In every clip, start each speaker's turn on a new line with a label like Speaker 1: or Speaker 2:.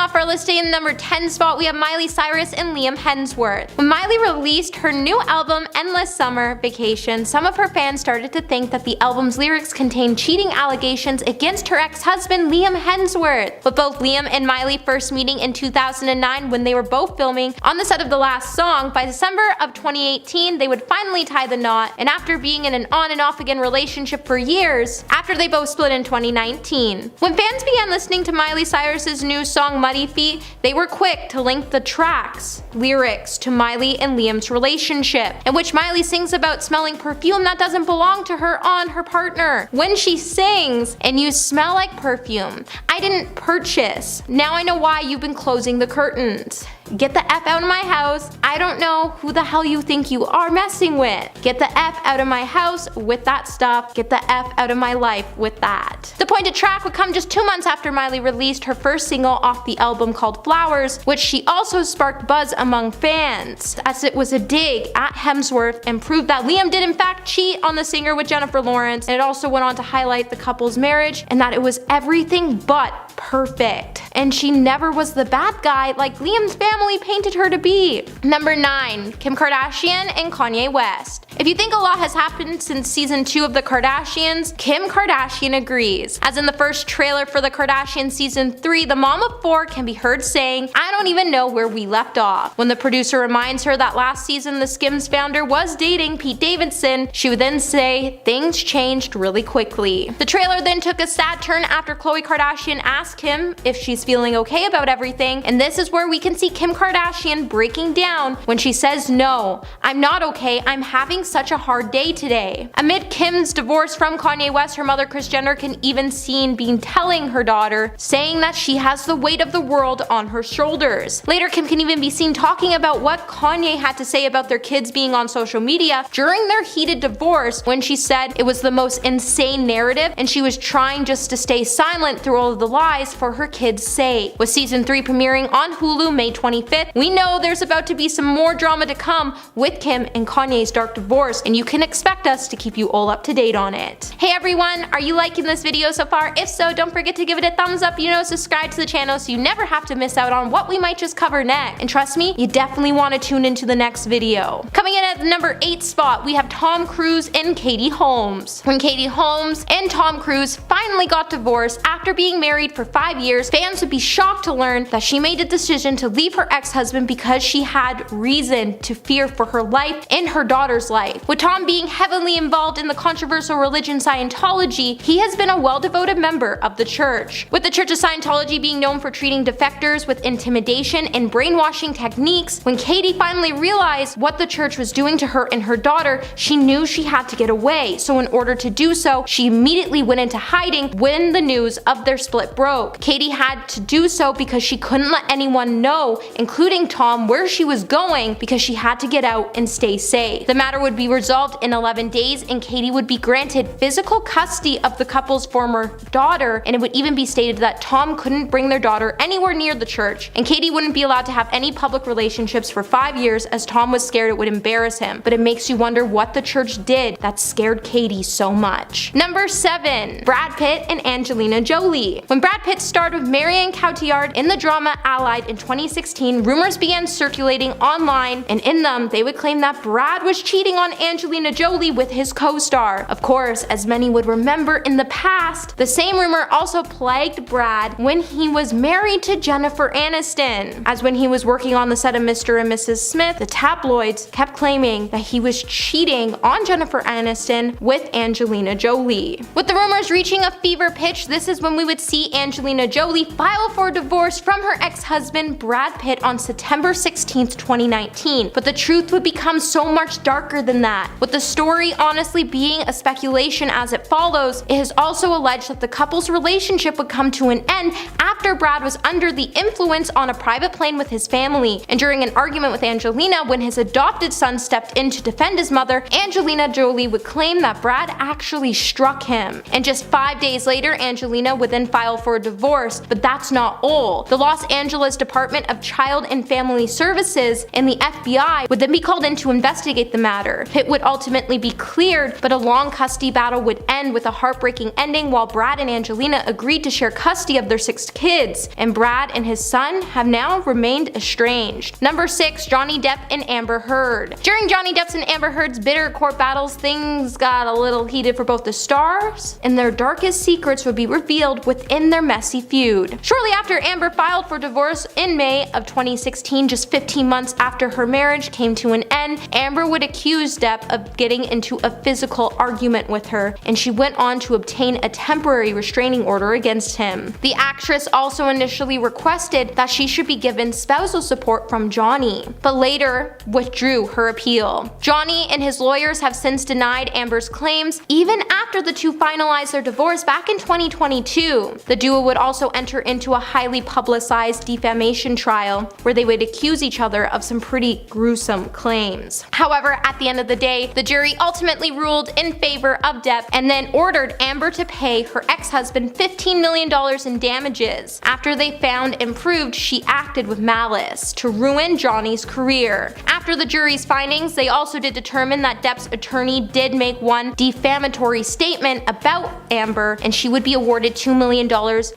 Speaker 1: off our listing in the number 10 spot, we have Miley Cyrus and Liam Hemsworth. When Miley released her new album, Endless Summer Vacation, some of her fans started to think that the album's lyrics contained cheating allegations against her ex-husband Liam Hemsworth. With both Liam and Miley first meeting in 2009 when they were both filming on the set of the last song, by December of 2018 they would finally tie the knot, and after being in an on and off again relationship for years, after they both split in 2019. When fans began listening to Miley Cyrus's new song Muddy Feet, they were quick to link the track's lyrics to Miley and Liam's relationship, in which Miley sings about smelling perfume that doesn't belong to her on her partner. When she sings, "And you smell like perfume I didn't purchase. Now I know why you've been closing the curtains. Get the F out of my house. I don't know who the hell you think you are messing with. Get the F out of my house with that stuff. Get the F out of my life with that." The pointed track would come just 2 months after Miley released her first single off the album called Flowers, which she also sparked buzz among fans, as it was a dig at Hemsworth and proved that Liam did in fact cheat on the singer with Jennifer Lawrence, and it also went on to highlight the couple's marriage and that it was everything but perfect, and she never was the bad guy like Liam's family painted her to be. Number 9. Kim Kardashian and Kanye West. If you think a lot has happened since season 2 of the Kardashians, Kim Kardashian agrees. As in the first trailer for the Kardashian season 3, the mom of 4 can be heard saying, "I don't even know where we left off." When the producer reminds her that last season the Skims founder was dating Pete Davidson, she would then say, "Things changed really quickly." The trailer then took a sad turn after Khloe Kardashian asked Kim if she's feeling okay about everything, and this is where we can see Kim Kardashian breaking down when she says, "No, I'm not okay, I'm having such a hard day today." Amid Kim's divorce from Kanye West, her mother Kris Jenner can even seen being telling her daughter, saying that she has the weight of the world on her shoulders. Later, Kim can even be seen talking about what Kanye had to say about their kids being on social media during their heated divorce, when she said it was the most insane narrative and she was trying just to stay silent through all of the lies for her kids' sake. With season 3 premiering on Hulu May 25th, we know there's about to be some more drama to come with Kim and Kanye's dark divorce, and you can expect us to keep you all up to date on it. Hey everyone, are you liking this video so far? If so, don't forget to give it a thumbs up, subscribe to the channel so you never have to miss out on what we might just cover next. And trust me, you definitely want to tune into the next video. Coming in at the number 8 spot, we have Tom Cruise and Katie Holmes. When Katie Holmes and Tom Cruise finally got divorced after being married for 5 years, fans would be shocked to learn that she made the decision to leave her ex-husband because she had reason to fear for her life and her daughter's life. With Tom being heavily involved in the controversial religion Scientology, he has been a well-devoted member of the church. With the Church of Scientology being known for treating defectors with intimidation and brainwashing techniques, when Katie finally realized what the church was doing to her and her daughter, she knew she had to get away. So in order to do so, she immediately went into hiding when the news of their split broke. Katie had to do so because she couldn't let anyone know, including Tom, where she was going, because she had to get out and stay safe. The matter would be resolved in 11 days and Katie would be granted physical custody of the couple's former daughter, and it would even be stated that Tom couldn't bring their daughter anywhere near the church, and Katie wouldn't be allowed to have any public relationships for 5 years as Tom was scared it would embarrass him. But it makes you wonder what the church did that scared Katie so much. Number 7. Brad Pitt and Angelina Jolie. When Brad Pitt starred with Marion Cotillard in the drama Allied in 2016, rumors began circulating online, and in them they would claim that Brad was cheating on Angelina Jolie with his co-star. Of course, as many would remember in the past, the same rumor also plagued Brad when he was married to Jennifer Aniston, as when he was working on the set of Mr. and Mrs. Smith, the tabloids kept claiming that he was cheating on Jennifer Aniston with Angelina Jolie. With the rumors reaching a fever pitch, this is when we would see Angelina Jolie file for divorce from her ex-husband Brad Pitt on September 16th, 2019. But the truth would become so much darker than that. With the story honestly being a speculation as it follows, it is also alleged that the couple's relationship would come to an end after Brad was under the influence on a private plane with his family, and during an argument with Angelina when his adopted son stepped in to defend his mother, Angelina Jolie would claim that Brad actually struck him. And just 5 days later, Angelina would then file for a divorce. But that's not all. The Los Angeles Department of Child and Family Services and the FBI would then be called in to investigate the matter. Amber. Pitt would ultimately be cleared, but a long custody battle would end with a heartbreaking ending while Brad and Angelina agreed to share custody of their 6 kids, and Brad and his son have now remained estranged. Number 6. Johnny Depp and Amber Heard. During Johnny Depp's and Amber Heard's bitter court battles, things got a little heated for both the stars, and their darkest secrets would be revealed within their messy feud. Shortly after Amber filed for divorce in May of 2016, just 15 months after her marriage came to an end, Amber would accuse Depp of getting into a physical argument with her, and she went on to obtain a temporary restraining order against him. The actress also initially requested that she should be given spousal support from Johnny, but later withdrew her appeal. Johnny and his lawyers have since denied Amber's claims, even after the two finalized their divorce back in 2022. The duo would also enter into a highly publicized defamation trial where they would accuse each other of some pretty gruesome claims. However, at the end of the day, the jury ultimately ruled in favor of Depp and then ordered Amber to pay her ex-husband $15 million in damages after they found and proved she acted with malice to ruin Johnny's career. After the jury's findings, they also did determine that Depp's attorney did make one defamatory statement about Amber, and she would be awarded $2 million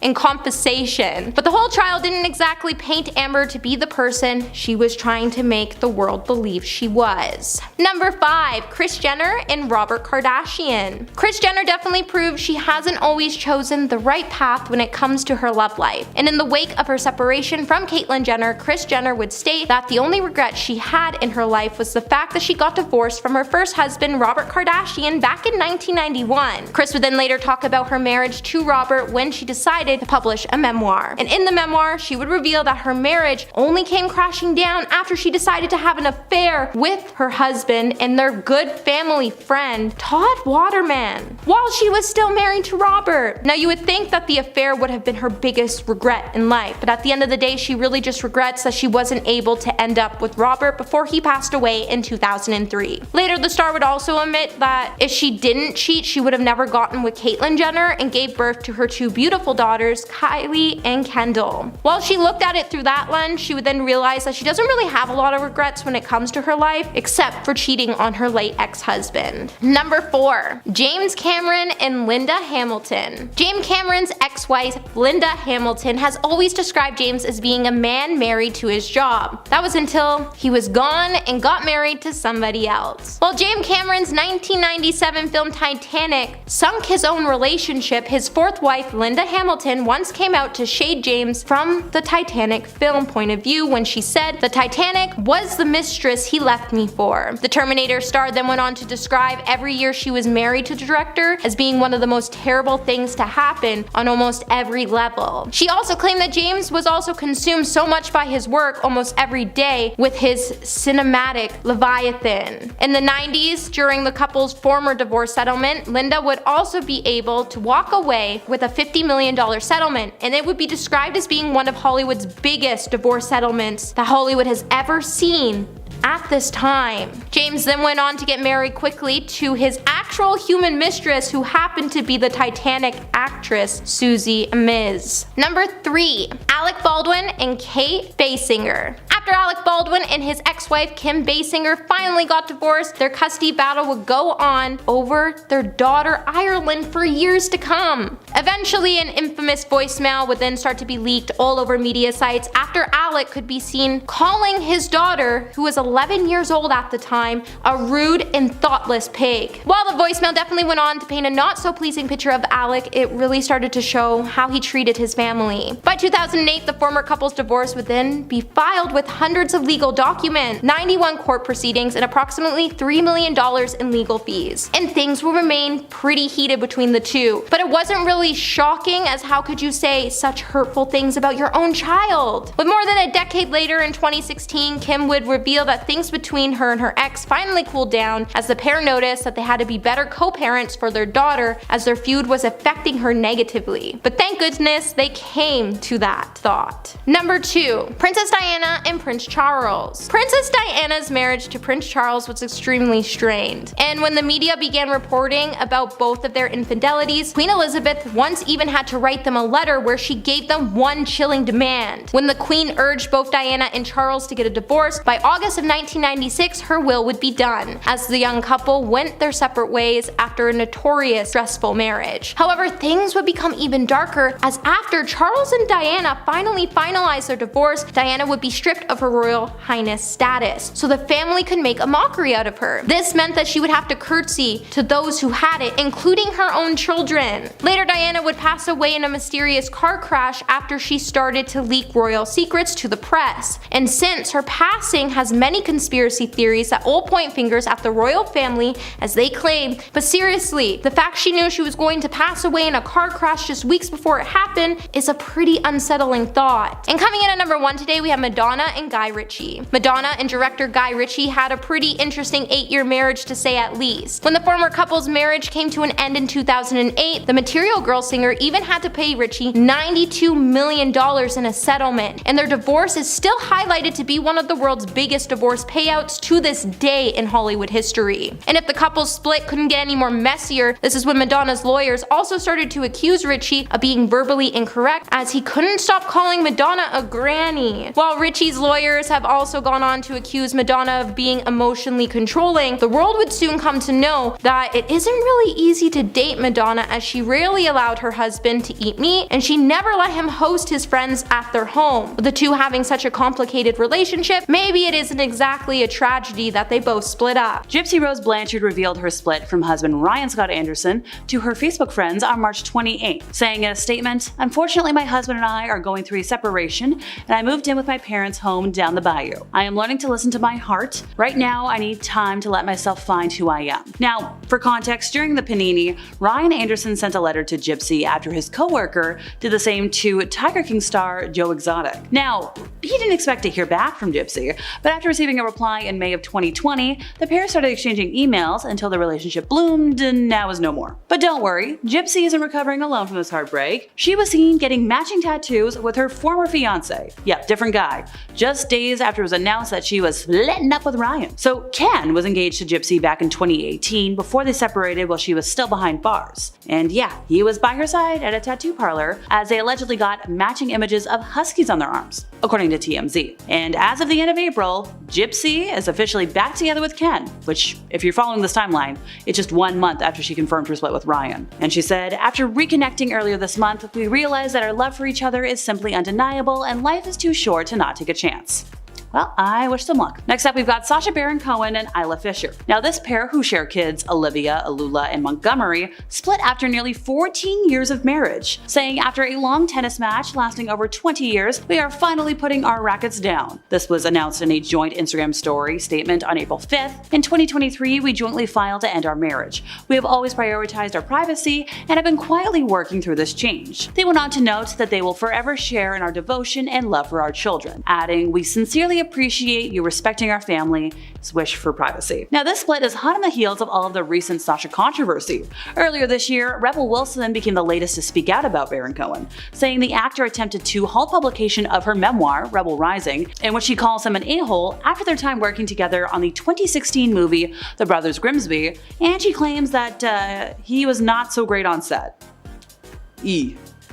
Speaker 1: in compensation. But the whole trial didn't exactly paint Amber to be the person she was trying to make the world believe she was. Number 5. Kris Jenner and Robert Kardashian. Kris Jenner definitely proved she hasn't always chosen the right path when it comes to her love life, and in the wake of her separation from Caitlyn Jenner, Kris Jenner would state that the only regret she had in her life was the fact that she got divorced from her first husband, Robert Kardashian, back in 1991. Kris would then later talk about her marriage to Robert when she decided to publish a memoir. And in the memoir, she would reveal that her marriage only came crashing down after she decided to have an affair with her husband and their good family friend, Todd Waterman, while she was still married to Robert. Now, you would think that the affair would have been her biggest regret in life, but at the end of the day, she really just regrets that she wasn't able to end up with Robert before he passed away in 2003. Later, the star would also admit that if she didn't cheat, she would have never gotten with Caitlyn Jenner and gave birth to her 2 beautiful daughters, Kylie and Kendall. While she looked at it through that lens, she would then realize that she doesn't really have a lot of regrets when it comes to her life, except for cheating on her late ex-husband. Number 4. James Cameron and Linda Hamilton. James Cameron's ex-wife, Linda Hamilton, has always described James as being a man married to his job. That was until he was gone and got married to somebody else. While James Cameron's 1997 film Titanic sunk his own relationship, his 4th wife, Linda Hamilton, once came out to shade James from the Titanic film point of view when she said, "The Titanic was the mistress he left me for." The Terminator star then went on to describe every year she was married to the director as being one of the most terrible things to happen on almost every level. She also claimed that James was also consumed so much by his work almost every day with his cinematic Leviathan. In the 90s, during the couple's former divorce settlement, Linda would also be able to walk away with a $50 million settlement, and it would be described as being one of Hollywood's biggest divorce settlements that Hollywood has ever seen at this time. James then went on to get married quickly to his actual human mistress, who happened to be the Titanic actress Susie Amiz. Number 3. Alec Baldwin and Kate Basinger. After Alec Baldwin and his ex-wife Kim Basinger finally got divorced, their custody battle would go on over their daughter Ireland for years to come. Eventually, an infamous voicemail would then start to be leaked all over media sites after Alec could be seen calling his daughter, who was 11 years old at the time, a rude and thoughtless pig. While the voicemail definitely went on to paint a not so pleasing picture of Alec, it really started to show how he treated his family. By 2008, the former couple's divorce would then be filed with hundreds of legal documents, 91 court proceedings, and approximately $3 million in legal fees. And things will remain pretty heated between the two. But it wasn't really shocking, as how could you say such hurtful things about your own child? With more than a decade later, in 2016, Kim would reveal that things between her and her ex finally cooled down as the pair noticed that they had to be better co-parents for their daughter, as their feud was affecting her negatively. But thank goodness they came to that thought. Number 2. Princess Diana and Prince Charles. Princess Diana's marriage to Prince Charles was extremely strained, and when the media began reporting about both of their infidelities, Queen Elizabeth once even had to write them a letter where she gave them one chilling demand. When the Queen urged both Diana and Charles to get a divorce, by August of 1996 her will would be done, as the young couple went their separate ways after a notorious stressful marriage. However, things would become even darker, as after Charles and Diana finally finalized their divorce, Diana would be stripped of her Royal Highness status, so the family could make a mockery out of her. This meant that she would have to curtsy to those who had it, including her own children. Later, Diana would pass away in a mysterious car crash after she started to leak royal secrets to the press. And since her passing has many conspiracy theories that all point fingers at the royal family, as they claim, but seriously, the fact she knew she was going to pass away in a car crash just weeks before it happened is a pretty unsettling thought. And coming in at number 1 today, we have Madonna and Guy Ritchie. Madonna and director Guy Ritchie had a pretty interesting 8-year marriage, to say at least. When the former couple's marriage came to an end in 2008, the Material Girl singer even had to pay Ritchie $92 million in a settlement, and their divorce is still highlighted to be one of the world's biggest divorce payouts to this day in Hollywood history. And if the couple's split couldn't get any more messier, this is when Madonna's lawyers also started to accuse Ritchie of being verbally incorrect, as he couldn't stop calling Madonna a granny. While Ritchie's lawyers have also gone on to accuse Madonna of being emotionally controlling, the world would soon come to know that it isn't really easy to date Madonna, as she rarely allowed her husband to eat meat, and she never let him host his friends at their home. With the two having such a complicated relationship, maybe it isn't exactly a tragedy that they both split up.
Speaker 2: Gypsy Rose Blanchard revealed her split from husband Ryan Scott Anderson to her Facebook friends on March 28th, saying in a statement, "Unfortunately, my husband and I are going through a separation, and I moved in with my parents' home down the bayou. I am learning to listen to my heart. Right now, I need time to let myself find who I am." Now, for context, during the panini, Ryan Anderson sent a letter to Gypsy after his co-worker did the same to Tiger King star Joe Exotic. Now, he didn't expect to hear back from Gypsy, but after receiving a reply in May of 2020, the pair started exchanging emails until the relationship bloomed and now is no more. But don't worry, Gypsy isn't recovering alone from this heartbreak. She was seen getting matching tattoos with her former fiance. Yep, different guy. Just days after it was announced that she was splitting up with Ryan. So Ken was engaged to Gypsy back in 2018 before they separated while she was still behind bars. And yeah, he was by her side at a tattoo parlor as they allegedly got matching images of huskies on their arms, according to TMZ. And as of the end of April, Gypsy is officially back together with Ken, which, if you're following this timeline, it's just 1 month after she confirmed her split with Ryan. And she said, "After reconnecting earlier this month, we realized that our love for each other is simply undeniable and life is too short to not take a chance." Well, I wish them luck. Next up, we've got Sacha Baron Cohen and Isla Fisher. Now, this pair, who share kids Olivia, Alula, and Montgomery, split after nearly 14 years of marriage, saying after a long tennis match lasting over 20 years, "We are finally putting our rackets down." This was announced in a joint Instagram story statement on April 5th. "In 2023, we jointly filed to end our marriage. We have always prioritized our privacy and have been quietly working through this change." They went on to note that they will forever share in our devotion and love for our children, adding, "We sincerely appreciate you respecting our family's wish for privacy." Now, this split is hot on the heels of all of the recent Sacha controversy. Earlier this year, Rebel Wilson became the latest to speak out about Baron Cohen, saying the actor attempted to halt publication of her memoir, Rebel Rising, in which she calls him an a-hole after their time working together on the 2016 movie The Brothers Grimsby, and she claims that he was not so great on set.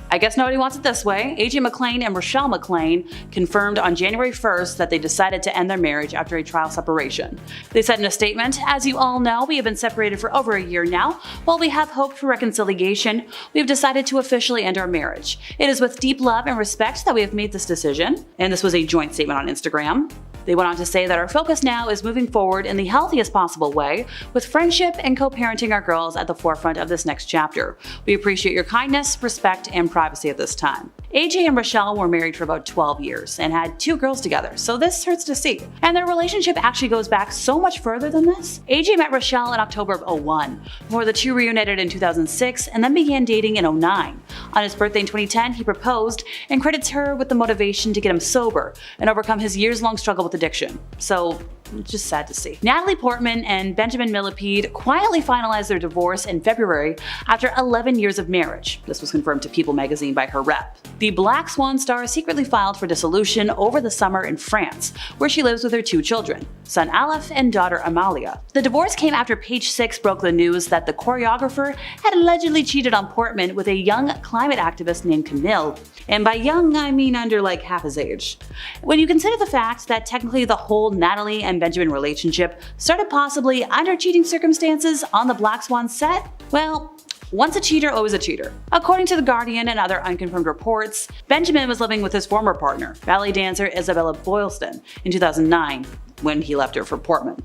Speaker 2: I guess nobody wants it this way. AJ McLean and Rochelle McLean confirmed on January 1st that they decided to end their marriage after a trial separation. They said in a statement, "As you all know, we have been separated for over a year now. While we have hoped for reconciliation, we have decided to officially end our marriage. It is with deep love and respect that we have made this decision." And this was a joint statement on Instagram. They went on to say that our focus now is moving forward in the healthiest possible way, with friendship and co-parenting our girls at the forefront of this next chapter. We appreciate your kindness, respect, and privacy at this time. AJ and Rochelle were married for about 12 years and had 2 girls together, so this hurts to see. And their relationship actually goes back so much further than this. AJ met Rochelle in October of 2001, before the two reunited in 2006 and then began dating in 2009. On his birthday in 2010, he proposed and credits her with the motivation to get him sober and overcome his years-long struggle with addiction. So It's just sad to see. Natalie Portman and Benjamin Millepied quietly finalized their divorce in February after 11 years of marriage. This was confirmed to People magazine by her rep. The Black Swan star secretly filed for dissolution over the summer in France, where she lives with her 2 children, son Alec and daughter Amalia. The divorce came after Page Six broke the news that the choreographer had allegedly cheated on Portman with a young climate activist named Camille. And by young, I mean under like half his age. When you consider the fact that technically the whole Natalie and Benjamin relationship started possibly under cheating circumstances on the Black Swan set, well, once a cheater, always a cheater. According to The Guardian and other unconfirmed reports, Benjamin was living with his former partner, ballet dancer Isabella Boylston, in 2009, when he left her for Portman.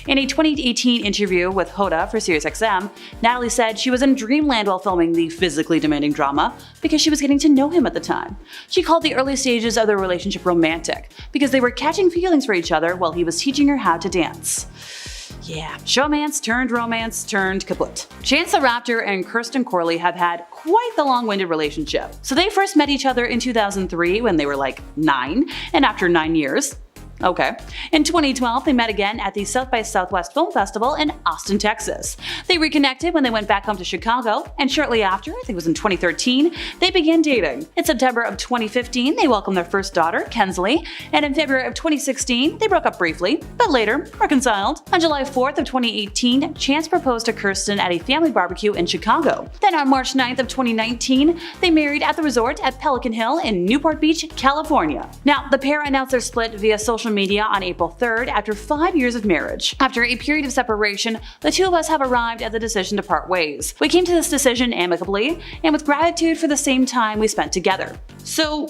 Speaker 2: In a 2018 interview with Hoda for SiriusXM, Natalie said she was in dreamland while filming the physically demanding drama because she was getting to know him at the time. She called the early stages of their relationship romantic because they were catching feelings for each other while he was teaching her how to dance. Yeah, showmance turned romance turned kaput. Chance the Rapper and Kirsten Corley have had quite the long-winded relationship. So they first met each other in 2003 when they were like 9, and after 9 years, okay. In 2012, they met again at the South by Southwest Film Festival in Austin, Texas. They reconnected when they went back home to Chicago, and shortly after, I think it was in 2013, they began dating. In September of 2015, they welcomed their first daughter, Kinsley, and in February of 2016, they broke up briefly, but later reconciled. On July 4th of 2018, Chance proposed to Kirsten at a family barbecue in Chicago. Then on March 9th of 2019, they married at the resort at Pelican Hill in Newport Beach, California. Now, the pair announced their split via social media on April 3rd after 5 years of marriage. After a period of separation, the two of us have arrived at the decision to part ways. We came to this decision amicably and with gratitude for the same time we spent together. So,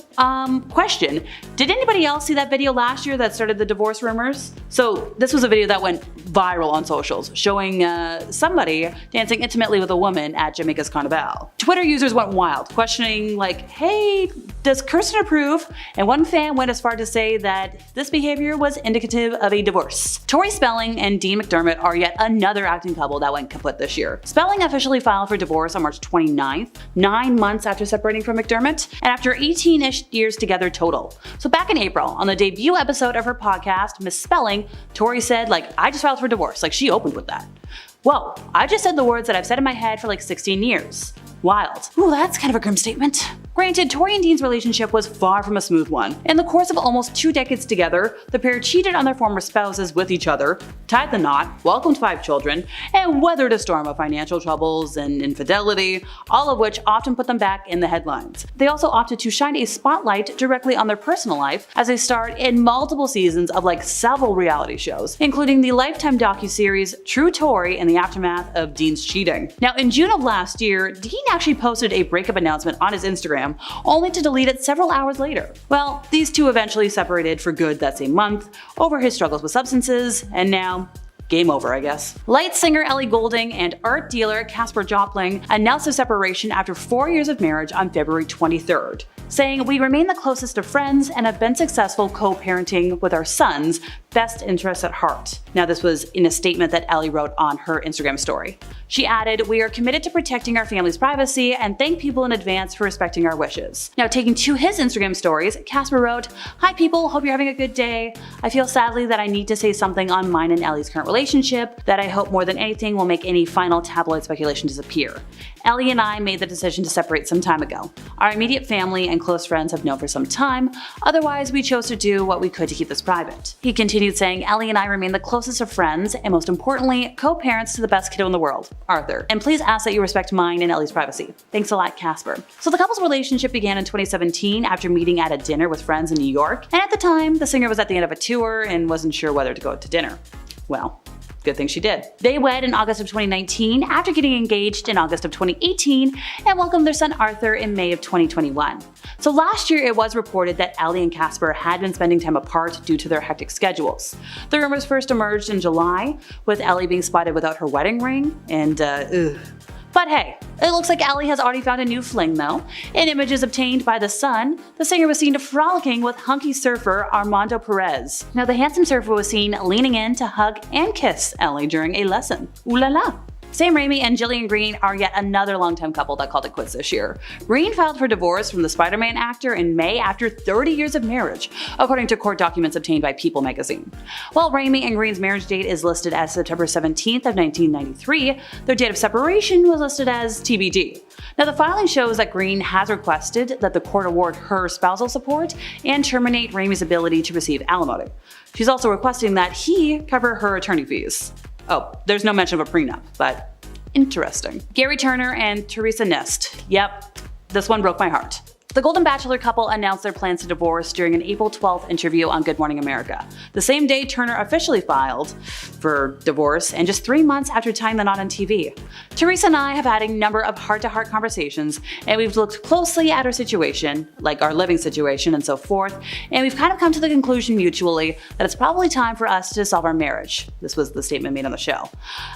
Speaker 2: question, did anybody else see that video last year that started the divorce rumors? So this was a video that went viral on socials, showing somebody dancing intimately with a woman at Jamaica's Carnival. Twitter users went wild, questioning like, hey, does Kirsten approve? And one fan went as far to say that this behavior was indicative of a divorce. Tori Spelling and Dean McDermott are yet another acting couple that went kaput this year. Spelling officially filed for divorce on March 29th, 9 months after separating from McDermott, and after 18-ish years together total. So back in April, on the debut episode of her podcast, Miss Spelling, Tori said, like, I just filed for divorce. Like, she opened with that. Whoa, I just said the words that I've said in my head for like 16 years. Wild. Ooh, that's kind of a grim statement. Granted, Tori and Dean's relationship was far from a smooth one. In the course of almost 2 decades together, the pair cheated on their former spouses with each other, tied the knot, welcomed 5 children, and weathered a storm of financial troubles and infidelity, all of which often put them back in the headlines. They also opted to shine a spotlight directly on their personal life as they starred in multiple seasons of like several reality shows, including the Lifetime docuseries True Tori in the aftermath of Dean's cheating. Now, in June of last year, Dean actually posted a breakup announcement on his Instagram, only to delete it several hours later. Well, these two eventually separated for good that same month over his struggles with substances, and now game over, I guess. Light singer Ellie Goulding and art dealer Casper Jopling announced their separation after 4 years of marriage on February 23rd, saying, "We remain the closest of friends and have been successful co-parenting with our sons' best interests at heart." Now, this was in a statement that Ellie wrote on her Instagram story. She added, "We are committed to protecting our family's privacy and thank people in advance for respecting our wishes." Now, taking to his Instagram stories, Casper wrote, "Hi people, hope you're having a good day. I feel sadly that I need to say something on mine and Ellie's current relationship that I hope more than anything will make any final tabloid speculation disappear. Ellie and I made the decision to separate some time ago. Our immediate family and close friends have known for some time, otherwise we chose to do what we could to keep this private." He continued saying, "Ellie and I remain the closest of friends and most importantly, co-parents to the best kiddo in the world, Arthur. And please ask that you respect mine and Ellie's privacy. Thanks a lot, Casper." So the couple's relationship began in 2017 after meeting at a dinner with friends in New York, and at the time, the singer was at the end of a tour and wasn't sure whether to go to dinner. Well, good thing she did. They wed in August of 2019 after getting engaged in August of 2018 and welcomed their son Arthur in May of 2021. So last year it was reported that Ellie and Casper had been spending time apart due to their hectic schedules. The rumors first emerged in July, with Ellie being spotted without her wedding ring, and But hey, it looks like Ellie has already found a new fling though. In images obtained by The Sun, the singer was seen frolicking with hunky surfer Armando Perez. Now, the handsome surfer was seen leaning in to hug and kiss Ellie during a lesson. Ooh la la. Sam Raimi and Gillian Green are yet another longtime couple that called it quits this year. Green filed for divorce from the Spider-Man actor in May after 30 years of marriage, according to court documents obtained by People magazine. While Raimi and Green's marriage date is listed as September 17th of 1993, their date of separation was listed as TBD. Now, the filing shows that Green has requested that the court award her spousal support and terminate Raimi's ability to receive alimony. She's also requesting that he cover her attorney fees. Oh, there's no mention of a prenup, but interesting. Gary Turner and Teresa Nist. Yep, this one broke my heart. The Golden Bachelor couple announced their plans to divorce during an April 12th interview on Good Morning America, the same day Turner officially filed for divorce and just 3 months after tying the knot on TV. Teresa and I have had a number of heart-to-heart conversations, and we've looked closely at our situation, like our living situation and so forth, and we've kind of come to the conclusion mutually that it's probably time for us to dissolve our marriage. This was the statement made on the show.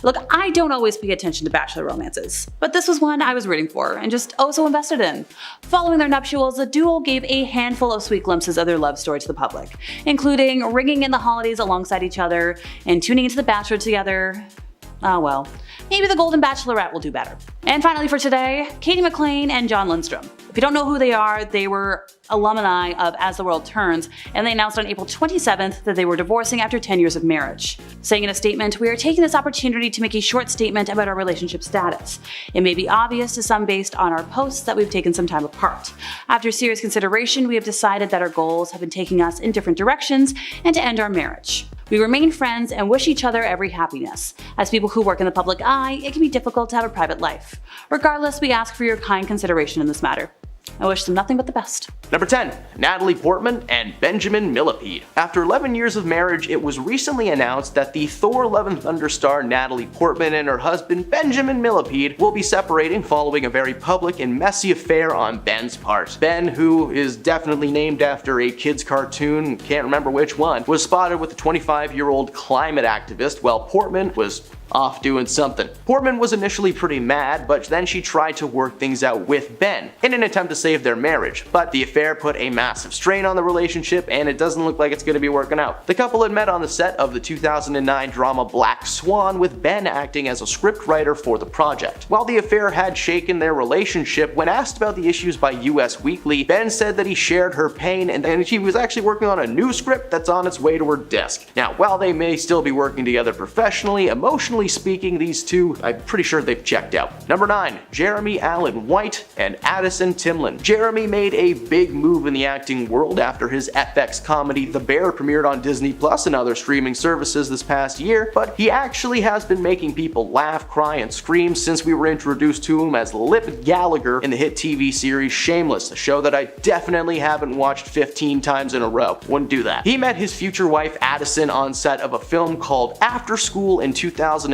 Speaker 2: Look, I don't always pay attention to Bachelor romances, but this was one I was rooting for and just oh so invested in. Following their nuptials, the duo gave a handful of sweet glimpses of their love story to the public, including ringing in the holidays alongside each other and tuning into The Bachelor together. Oh well, maybe the Golden Bachelorette will do better. And finally for today, Katie McLean and John Lindstrom. If you don't know who they were alumni of As the World Turns, and they announced on April 27th that they were divorcing after 10 years of marriage. Saying in a statement, "We are taking this opportunity to make a short statement about our relationship status. It may be obvious to some based on our posts that we've taken some time apart. After serious consideration, we have decided that our goals have been taking us in different directions and to end our marriage. We remain friends and wish each other every happiness. As people who work in the public eye, it can be difficult to have a private life. Regardless, we ask for your kind consideration in this matter. I wish them nothing but the best."
Speaker 3: Number 10. Natalie Portman and Benjamin Millepied. After 11 years of marriage, it was recently announced that the Thor: Love and Thunder star Natalie Portman and her husband Benjamin Millepied will be separating following a very public and messy affair on Ben's part. Ben, who is definitely named after a kid's cartoon, can't remember which one, was spotted with a 25-year-old climate activist while Portman was off doing something. Portman was initially pretty mad, but then she tried to work things out with Ben in an attempt to save their marriage, but the affair put a massive strain on the relationship and it doesn't look like it's going to be working out. The couple had met on the set of the 2009 drama Black Swan, with Ben acting as a scriptwriter for the project. While the affair had shaken their relationship, when asked about the issues by US Weekly, Ben said that he shared her pain and he was actually working on a new script that's on its way to her desk. Now, while they may still be working together professionally, emotionally speaking, these two, I'm pretty sure they've checked out. Number 9. Jeremy Allen White and Addison Timlin. Jeremy made a big move in the acting world after his FX comedy The Bear premiered on Disney Plus and other streaming services this past year, but he actually has been making people laugh, cry, and scream since we were introduced to him as Lip Gallagher in the hit TV series Shameless, a show that I definitely haven't watched 15 times in a row. Wouldn't do that. He met his future wife Addison on set of a film called After School in 2008,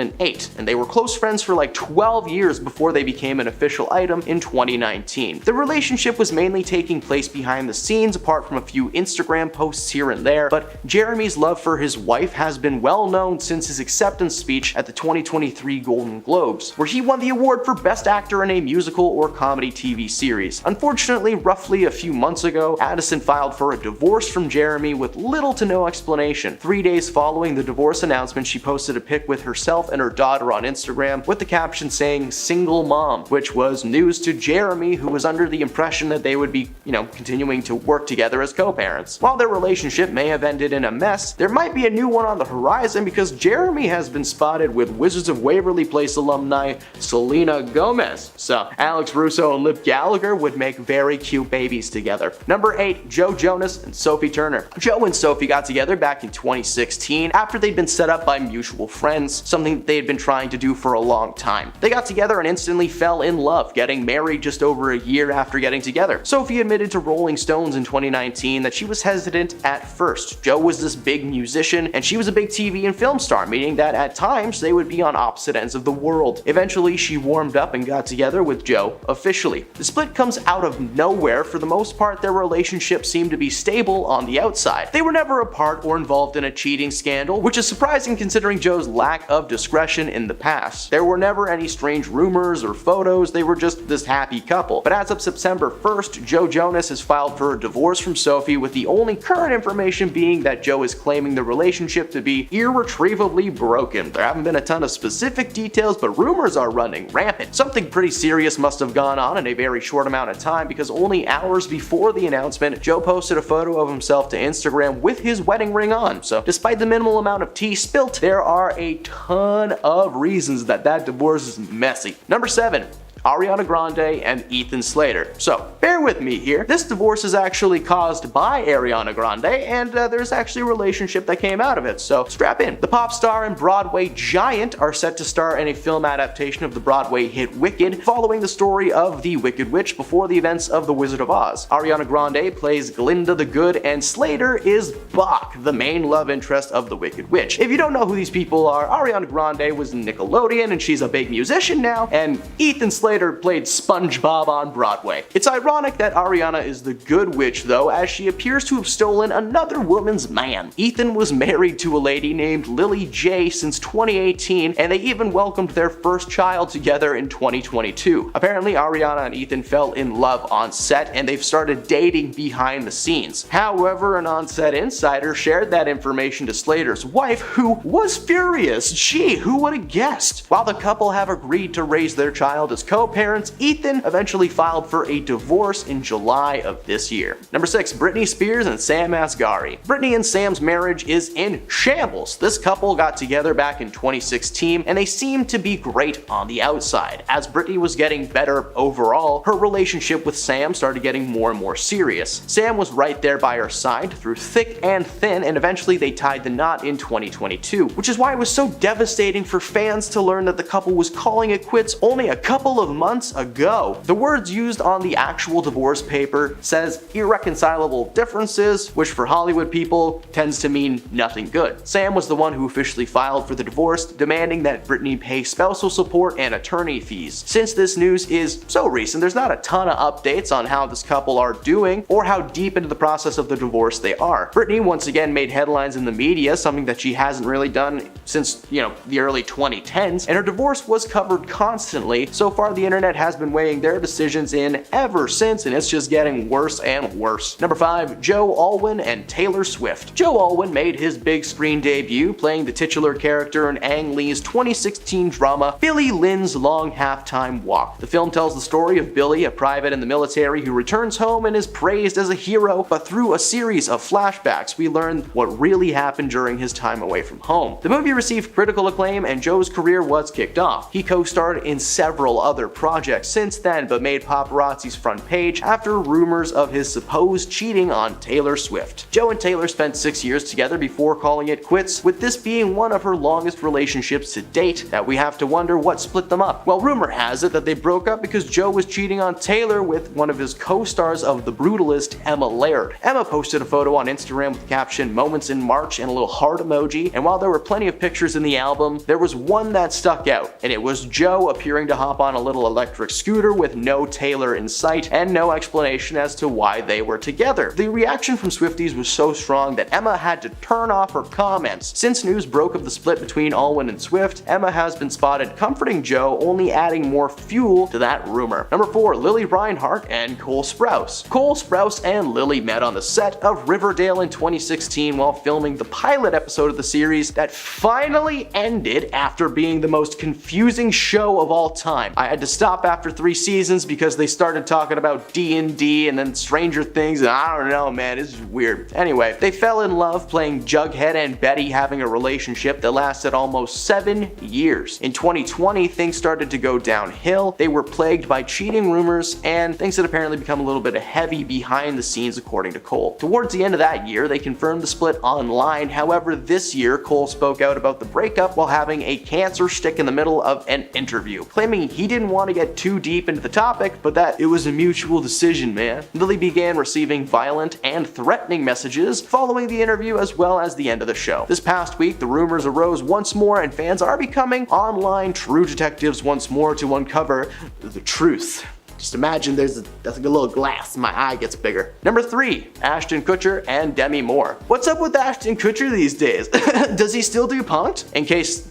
Speaker 3: and they were close friends for like 12 years before they became an official item in 2019. The relationship was mainly taking place behind the scenes, apart from a few Instagram posts here and there, but Jeremy's love for his wife has been well known since his acceptance speech at the 2023 Golden Globes, where he won the award for Best Actor in a Musical or Comedy TV Series. Unfortunately, roughly a few months ago, Addison filed for a divorce from Jeremy with little to no explanation. 3 days following the divorce announcement, she posted a pic with herself and her daughter on Instagram with the caption saying "single mom," which was news to Jeremy, who was under the impression that they would be, continuing to work together as co-parents. While their relationship may have ended in a mess, there might be a new one on the horizon because Jeremy has been spotted with Wizards of Waverly Place alumni Selena Gomez. So Alex Russo and Lip Gallagher would make very cute babies together. Number 8. Joe Jonas and Sophie Turner. Joe and Sophie got together back in 2016 after they'd been set up by mutual friends, something they had been trying to do for a long time. They got together and instantly fell in love, getting married just over a year after getting together. Sophie admitted to Rolling Stones in 2019 that she was hesitant at first. Joe was this big musician and she was a big TV and film star, meaning that at times they would be on opposite ends of the world. Eventually she warmed up and got together with Joe officially. The split comes out of nowhere. For the most part, their relationship seemed to be stable on the outside. They were never apart or involved in a cheating scandal, which is surprising considering Joe's lack of discretion in the past. There were never any strange rumors or photos, they were just this happy couple. But as of September 1st, Joe Jonas has filed for a divorce from Sophie, with the only current information being that Joe is claiming the relationship to be irretrievably broken. There haven't been a ton of specific details, but rumors are running rampant. Something pretty serious must have gone on in a very short amount of time, because only hours before the announcement, Joe posted a photo of himself to Instagram with his wedding ring on. So despite the minimal amount of tea spilt, there are a ton of reasons that divorce is messy. Number 7. Ariana Grande and Ethan Slater. So, bear with me here. This divorce is actually caused by Ariana Grande, and there's actually a relationship that came out of it, so strap in. The pop star and Broadway giant are set to star in a film adaptation of the Broadway hit Wicked, following the story of the Wicked Witch before the events of The Wizard of Oz. Ariana Grande plays Glinda the Good, and Slater is Bach, the main love interest of the Wicked Witch. If you don't know who these people are, Ariana Grande was Nickelodeon, and she's a big musician now, and Ethan Slater played SpongeBob on Broadway. It's ironic that Ariana is the good witch though, as she appears to have stolen another woman's man. Ethan was married to a lady named Lily J since 2018, and they even welcomed their first child together in 2022. Apparently Ariana and Ethan fell in love on set, and they've started dating behind the scenes. However, an on-set insider shared that information to Slater's wife, who was furious. Gee, who would have guessed? While the couple have agreed to raise their child as co-parents, Ethan eventually filed for a divorce in July of this year. Number 6. Britney Spears and Sam Asghari. Britney and Sam's marriage is in shambles. This couple got together back in 2016, and they seemed to be great on the outside. As Britney was getting better overall, her relationship with Sam started getting more and more serious. Sam was right there by her side through thick and thin, and eventually they tied the knot in 2022, which is why it was so devastating for fans to learn that the couple was calling it quits only a couple of months ago. The words used on the actual divorce paper says irreconcilable differences, which for Hollywood people tends to mean nothing good. Sam was the one who officially filed for the divorce, demanding that Britney pay spousal support and attorney fees. Since this news is so recent, there's not a ton of updates on how this couple are doing or how deep into the process of the divorce they are. Britney once again made headlines in the media, something that she hasn't really done since, the early 2010s, and her divorce was covered constantly. So far, the internet has been weighing their decisions in ever since, and it's just getting worse and worse. Number 5. Joe Alwyn and Taylor Swift. Joe Alwyn made his big screen debut playing the titular character in Ang Lee's 2016 drama Billy Lynn's Long Halftime Walk. The film tells the story of Billy, a private in the military who returns home and is praised as a hero, but through a series of flashbacks we learn what really happened during his time away from home. The movie received critical acclaim, and Joe's career was kicked off. He co-starred in several other projects since then, but made paparazzi's front page after rumors of his supposed cheating on Taylor Swift. Joe and Taylor spent 6 years together before calling it quits, with this being one of her longest relationships to date. That we have to wonder what split them up. Well, rumor has it that they broke up because Joe was cheating on Taylor with one of his co-stars of The Brutalist, Emma Laird. Emma posted a photo on Instagram with the caption "Moments in March" and a little heart emoji, and while there were plenty of pictures in the album, there was one that stuck out, and it was Joe appearing to hop on a little electric scooter with no Taylor in sight and no explanation as to why they were together. The reaction from Swifties was so strong that Emma had to turn off her comments. Since news broke of the split between Alwyn and Swift, Emma has been spotted comforting Joe, only adding more fuel to that rumor. Number 4. Lily Reinhart and Cole Sprouse. Cole Sprouse and Lily met on the set of Riverdale in 2016 while filming the pilot episode of the series that finally ended after being the most confusing show of all time. I had to stop after 3 seasons because they started talking about D&D and then Stranger Things, and I don't know, man, it's weird. Anyway, they fell in love playing Jughead and Betty, having a relationship that lasted almost 7 years. In 2020, things started to go downhill. They were plagued by cheating rumors, and things had apparently become a little bit heavy behind the scenes, according to Cole. Towards the end of that year, they confirmed the split online. However, this year, Cole spoke out about the breakup while having a cancer stick in the middle of an interview, claiming he didn't want to get too deep into the topic, but that it was a mutual decision, man. Lily began receiving violent and threatening messages following the interview as well as the end of the show. This past week, the rumors arose once more, and fans are becoming online true detectives once more to uncover the truth. Just imagine that's like a little glass, my eye gets bigger. Number 3, Ashton Kutcher and Demi Moore. What's up with Ashton Kutcher these days? Does he still do Punk'd? In case,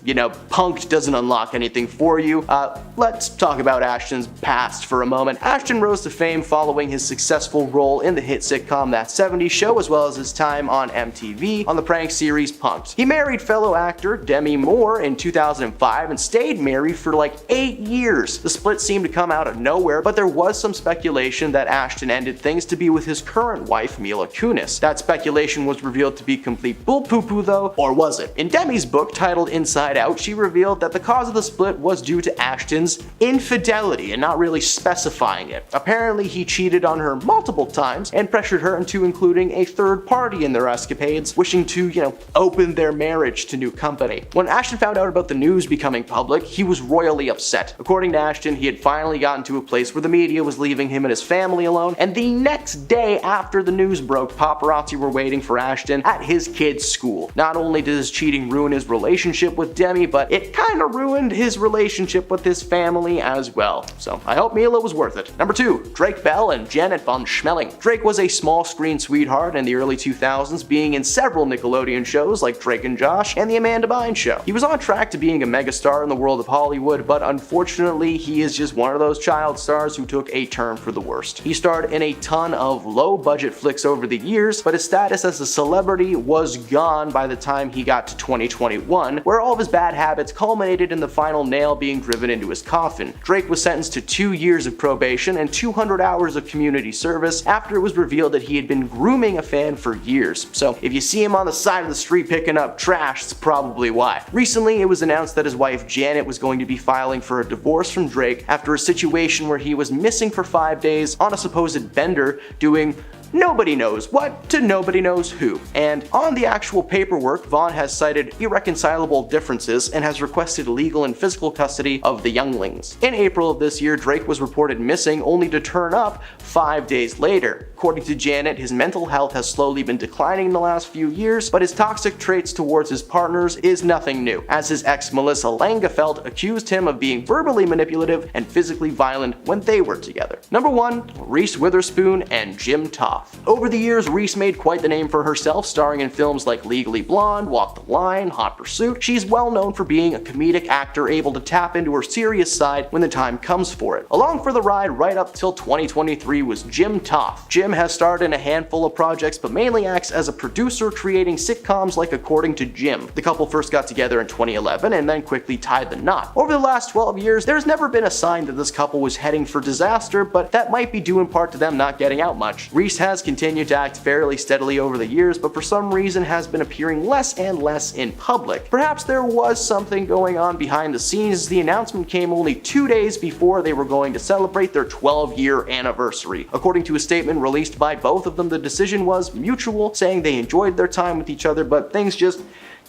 Speaker 3: Punk'd doesn't unlock anything for you, let's talk about Ashton's past for a moment. Ashton rose to fame following his successful role in the hit sitcom That 70s Show, as well as his time on MTV on the prank series Punk'd. He married fellow actor Demi Moore in 2005 and stayed married for like 8 years. The split seemed to come out of nowhere, but there was some speculation that Ashton ended things to be with his current wife Mila Kunis. That speculation was revealed to be complete bull poo-poo though, or was it? In Demi's book titled Inside Out, she revealed that the cause of the split was due to Ashton's infidelity and not really specifying it. Apparently he cheated on her multiple times and pressured her into including a third party in their escapades, wishing to, open their marriage to new company. When Ashton found out about the news becoming public, he was royally upset. According to Ashton, he had finally gotten to a place where the media was leaving him and his family alone, and the next day after the news broke, paparazzi were waiting for Ashton at his kid's school. Not only did his cheating ruin his relationship with Demi, but it kinda ruined his relationship with his family as well. So I hope Mila was worth it. Number 2, Drake Bell and Janet von Schmeling. Drake was a small screen sweetheart in the early 2000s, being in several Nickelodeon shows like Drake and Josh and The Amanda Bynes Show. He was on track to being a megastar in the world of Hollywood, but unfortunately he is just one of those child stars who took a turn for the worst. He starred in a ton of low-budget flicks over the years, but his status as a celebrity was gone by the time he got to 2021, where all of his bad habits culminated in the final nail being driven into his coffin. Drake was sentenced to 2 years of probation and 200 hours of community service after it was revealed that he had been grooming a fan for years. So if you see him on the side of the street picking up trash, it's probably why. Recently, it was announced that his wife Janet was going to be filing for a divorce from Drake after a situation where he was missing for 5 days on a supposed bender doing nobody knows what to nobody knows who. And on the actual paperwork, Vaughn has cited irreconcilable differences and has requested legal and physical custody of the younglings. In April of this year, Drake was reported missing only to turn up 5 days later. According to Janet, his mental health has slowly been declining in the last few years, but his toxic traits towards his partners is nothing new, as his ex Melissa Langefeld accused him of being verbally manipulative and physically violent when they were together. Number 1, Reese Witherspoon and Jim Toth. Over the years, Reese made quite the name for herself, starring in films like Legally Blonde, Walk the Line, Hot Pursuit. She's well known for being a comedic actor able to tap into her serious side when the time comes for it. Along for the ride right up till 2023 was Jim Toth. Jim has starred in a handful of projects, but mainly acts as a producer creating sitcoms like According to Jim. The couple first got together in 2011 and then quickly tied the knot. Over the last 12 years, there's never been a sign that this couple was heading for disaster, but that might be due in part to them not getting out much. Reese has continued to act fairly steadily over the years, but for some reason has been appearing less and less in public. Perhaps there was something going on behind the scenes. The announcement came only 2 days before they were going to celebrate their 12-year anniversary. According to a statement released by both of them, the decision was mutual, saying they enjoyed their time with each other, but things just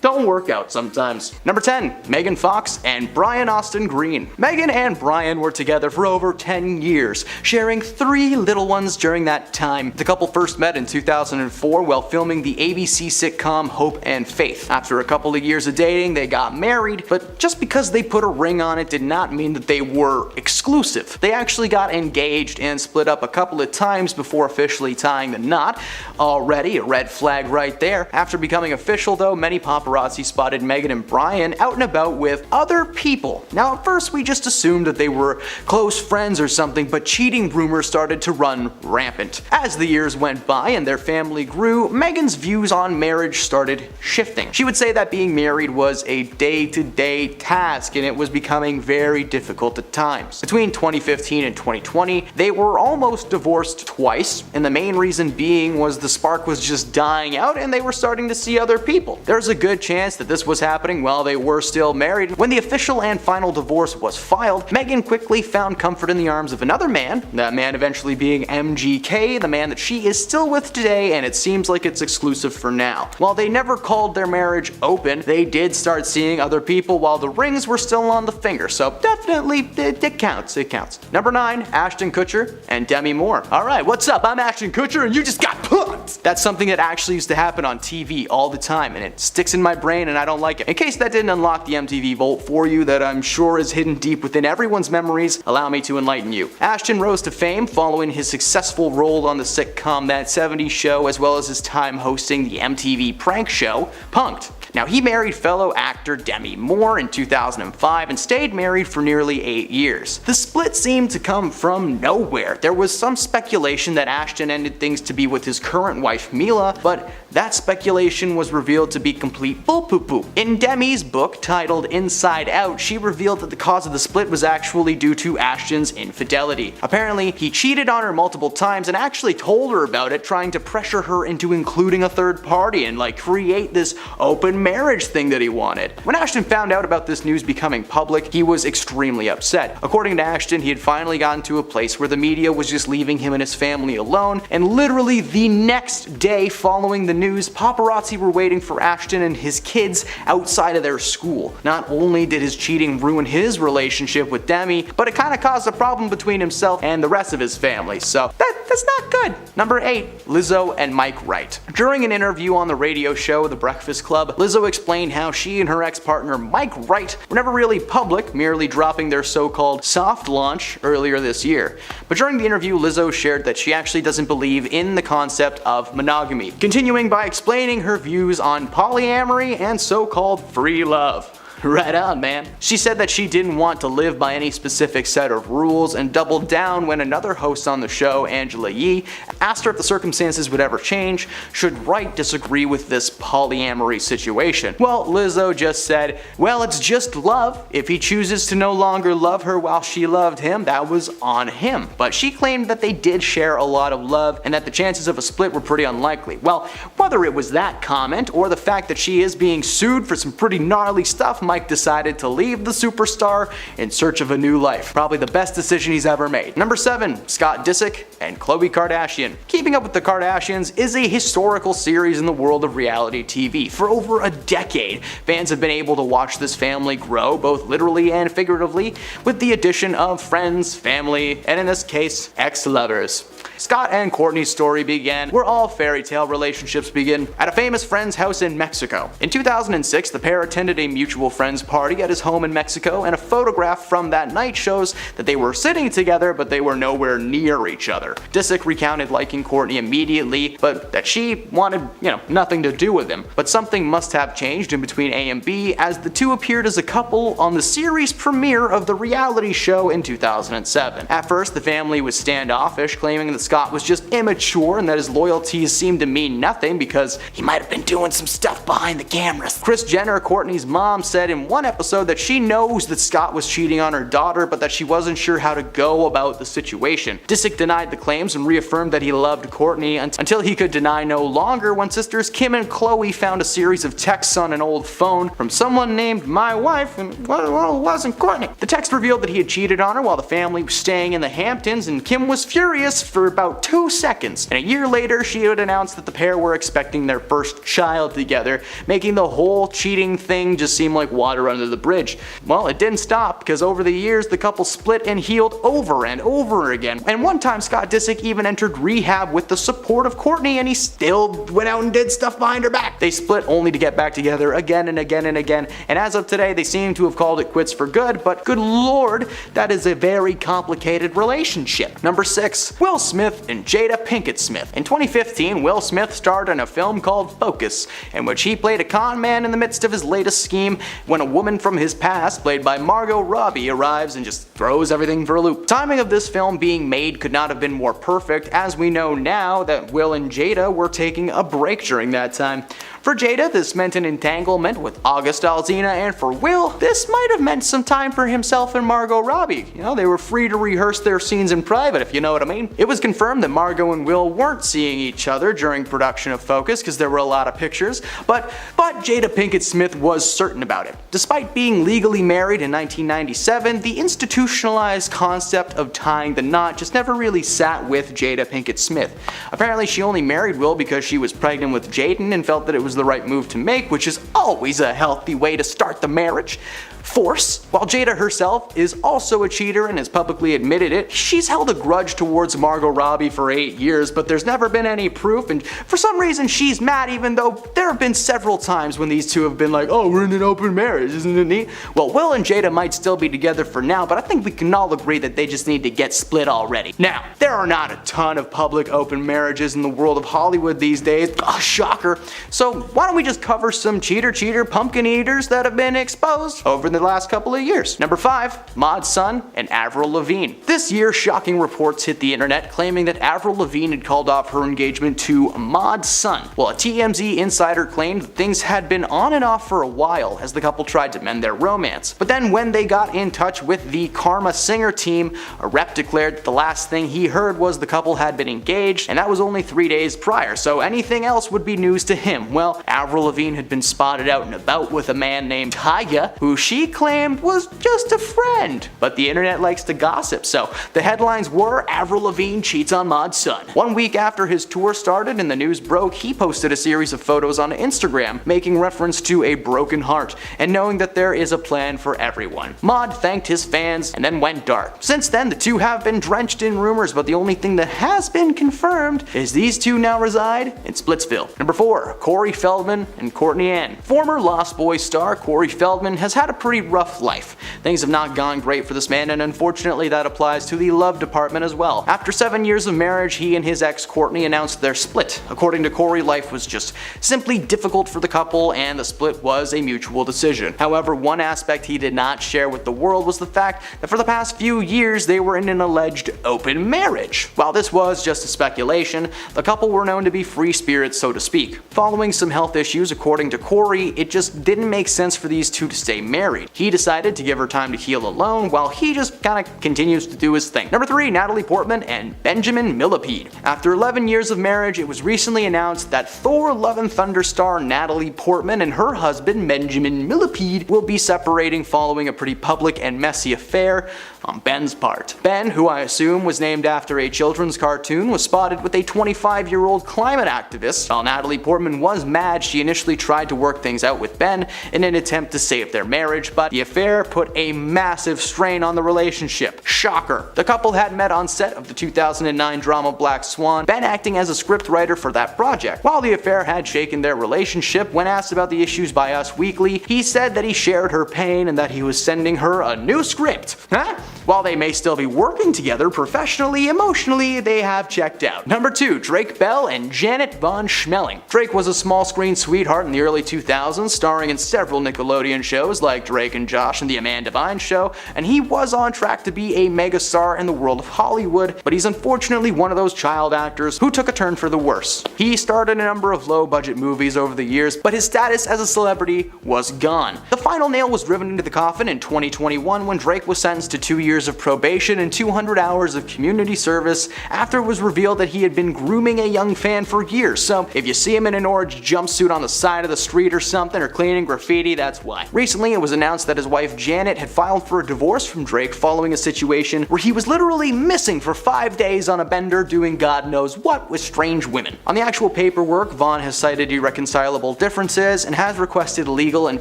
Speaker 3: don't work out sometimes. Number 10, Megan Fox and Brian Austin Green. Megan and Brian were together for over 10 years, sharing 3 little ones during that time. The couple first met in 2004 while filming the ABC sitcom Hope and Faith. After a couple of years of dating, they got married, but just because they put a ring on it did not mean that they were exclusive. They actually got engaged and split up a couple of times before officially tying the knot. Already a red flag right there. After becoming official though, many paparazzi spotted Megan and Brian out and about with other people. Now at first we just assumed that they were close friends or something, but cheating rumors started to run rampant. As the years went by and their family grew, Megan's views on marriage started shifting. She would say that being married was a day-to-day task and it was becoming very difficult at times. Between 2015 and 2020, they were almost divorced twice, and the main reason being was the spark was just dying out and they were starting to see other people. There's a good chance that this was happening while they were still married. When the official and final divorce was filed, Megan quickly found comfort in the arms of another man, that man eventually being MGK, the man that she is still with today, and it seems like it's exclusive for now. While they never called their marriage open, they did start seeing other people while the rings were still on the finger, so definitely it counts, it counts. Number 9, Ashton Kutcher and Demi Moore. Alright, what's up? I'm Ashton Kutcher and you just got punked! That's something that actually used to happen on TV all the time, and it sticks in my brain and I don't like it. In case that didn't unlock the MTV vault for you that I'm sure is hidden deep within everyone's memories, allow me to enlighten you. Ashton rose to fame following his successful role on the sitcom That 70s Show, as well as his time hosting the MTV prank show Punk'd. Now, he married fellow actor Demi Moore in 2005 and stayed married for nearly 8 years. The split seemed to come from nowhere. There was some speculation that Ashton ended things to be with his current wife Mila, but that speculation was revealed to be complete bull-poo-poo. In Demi's book titled Inside Out, she revealed that the cause of the split was actually due to Ashton's infidelity. Apparently, he cheated on her multiple times and actually told her about it, trying to pressure her into including a third party and create this open marriage thing that he wanted. When Ashton found out about this news becoming public, he was extremely upset. According to Ashton, he had finally gotten to a place where the media was just leaving him and his family alone, and literally the next day following the news, paparazzi were waiting for Ashton and his kids outside of their school. Not only did his cheating ruin his relationship with Demi, but it kind of caused a problem between himself and the rest of his family, so that's not good. Number 8. Lizzo and Mike Wright. During an interview on the radio show The Breakfast Club, Lizzo explained how she and her ex-partner Mike Wright were never really public, merely dropping their so-called soft launch earlier this year. But during the interview, Lizzo shared that she actually doesn't believe in the concept of monogamy, continuing by explaining her views on polyamory and so-called free love. Right on, man. She said that she didn't want to live by any specific set of rules and doubled down when another host on the show, Angela Yee, asked her if the circumstances would ever change should Wright disagree with this polyamory situation. Well, Lizzo just said, well, it's just love. If he chooses to no longer love her while she loved him, that was on him. But she claimed that they did share a lot of love and that the chances of a split were pretty unlikely. Well, whether it was that comment or the fact that she is being sued for some pretty gnarly stuff, Mike decided to leave the superstar in search of a new life. Probably the best decision he's ever made. Number 7. Scott Disick and Khloe Kardashian. Keeping Up with the Kardashians is a historical series in the world of reality TV. For over a decade, fans have been able to watch this family grow, both literally and figuratively, with the addition of friends, family, and in this case, ex-lovers. Scott and Kourtney's story began where all fairy tale relationships begin, at a famous friend's house in Mexico. In 2006, the pair attended a mutual friend's party at his home in Mexico, and a photograph from that night shows that they were sitting together, but they were nowhere near each other. Disick recounted liking Kourtney immediately, but that she wanted, nothing to do with him. But something must have changed in between A and B, as the two appeared as a couple on the series premiere of the reality show in 2007. At first, the family was standoffish, claiming that Scott was just immature and that his loyalties seemed to mean nothing because he might have been doing some stuff behind the cameras. Kris Jenner, Kourtney's mom, said in one episode that she knows that Scott was cheating on her daughter, but that she wasn't sure how to go about the situation. Disick denied the claims and reaffirmed that he loved Kourtney until he could deny no longer when sisters Kim and Khloe found a series of texts on an old phone from someone named My Wife, and well, it wasn't Kourtney. The text revealed that he had cheated on her while the family was staying in the Hamptons, and Kim was furious for about 2 seconds. And a year later, she had announced that the pair were expecting their first child together, making the whole cheating thing just seem like water under the bridge. Well, it didn't stop, because over the years, the couple split and healed over and over again. And one time, Scott Disick even entered rehab with the support of Kourtney, and he still went out and did stuff behind her back. They split only to get back together again and again and again, and as of today, they seem to have called it quits for good, but good lord, that is a very complicated relationship. Number 6. Will Smith and Jada Pinkett Smith. In 2015, Will Smith starred in a film called Focus, in which he played a con man in the midst of his latest scheme when a woman from his past, played by Margot Robbie, arrives and just throws everything for a loop. Timing of this film being made could not have been more perfect, as we know now that Will and Jada were taking a break during that time. For Jada, this meant an entanglement with August Alsina, and for Will, this might have meant some time for himself and Margot Robbie. They were free to rehearse their scenes in private, if you know what I mean. It was confirmed that Margot and Will weren't seeing each other during production of Focus, because there were a lot of pictures, but Jada Pinkett Smith was certain about it. Despite being legally married in 1997, the institutionalized concept of tying the knot just never really sat with Jada Pinkett Smith. Apparently, she only married Will because she was pregnant with Jaden and felt that it was the right move to make, which is always a healthy way to start the marriage. force. While Jada herself is also a cheater and has publicly admitted it, she's held a grudge towards Margot Robbie for 8 years, but there's never been any proof, and for some reason she's mad, even though there have been several times when these two have been like, oh, we're in an open marriage, isn't it neat? Well, Will and Jada might still be together for now, but I think we can all agree that they just need to get split already. Now, there are not a ton of public open marriages in the world of Hollywood these days. Oh, shocker. So why don't we just cover some cheater pumpkin eaters that have been exposed over the last couple of years. Number 5, Maud's son and Avril Lavigne. This year, shocking reports hit the internet claiming that Avril Lavigne had called off her engagement to Maud's son. Well, a TMZ insider claimed that things had been on and off for a while as the couple tried to mend their romance. But then when they got in touch with the Karma Singer team, a rep declared that the last thing he heard was the couple had been engaged, and that was only 3 days prior, so anything else would be news to him. Well, Avril Lavigne had been spotted out and about with a man named Tyga, who she claimed was just a friend. But the internet likes to gossip, so the headlines were Avril Lavigne cheats on Maud's son. 1 week after his tour started and the news broke, he posted a series of photos on Instagram, making reference to a broken heart and knowing that there is a plan for everyone. Maud thanked his fans and then went dark. Since then, the two have been drenched in rumors, but the only thing that has been confirmed is these two now reside in Splitsville. Number 4, Corey Feldman and Courtney Ann. Former Lost Boys star Corey Feldman has had a pretty rough life. Things have not gone great for this man, and unfortunately that applies to the love department as well. After 7 years of marriage, he and his ex Courtney announced their split. According to Corey, life was just simply difficult for the couple and the split was a mutual decision. However, one aspect he did not share with the world was the fact that for the past few years they were in an alleged open marriage. While this was just a speculation, the couple were known to be free spirits, so to speak. Following some health issues, according to Corey, it just didn't make sense for these two to stay married. He decided to give her time to heal alone while he just kinda continues to do his thing. Number 3, Natalie Portman and Benjamin Millepied. After 11 years of marriage, it was recently announced that Thor: Love and Thunder star Natalie Portman and her husband Benjamin Millepied will be separating following a pretty public and messy affair on Ben's part. Ben, who I assume was named after a children's cartoon, was spotted with a 25-year-old climate activist. While Natalie Portman was mad, she initially tried to work things out with Ben in an attempt to save their marriage, but the affair put a massive strain on the relationship. Shocker. The couple had met on set of the 2009 drama Black Swan, Ben acting as a scriptwriter for that project. While the affair had shaken their relationship, when asked about the issues by Us Weekly, he said that he shared her pain and that he was sending her a new script. Huh? While they may still be working together professionally, emotionally, they have checked out. Number 2, Drake Bell and Janet Von Schmeling. Drake was a small screen sweetheart in the early 2000s, starring in several Nickelodeon shows like Drake and Josh and The Amanda Bynes Show, and he was on track to be a megastar in the world of Hollywood, but he's unfortunately one of those child actors who took a turn for the worse. He starred in a number of low-budget movies over the years, but his status as a celebrity was gone. The final nail was driven into the coffin in 2021 when Drake was sentenced to 2 years of probation and 200 hours of community service after it was revealed that he had been grooming a young fan for years. So if you see him in an orange jumpsuit on the side of the street or something, or cleaning graffiti, that's why. Recently, it was announced that his wife Janet had filed for a divorce from Drake following a situation where he was literally missing for 5 days on a bender doing God knows what with strange women. On the actual paperwork, Vaughn has cited irreconcilable differences and has requested legal and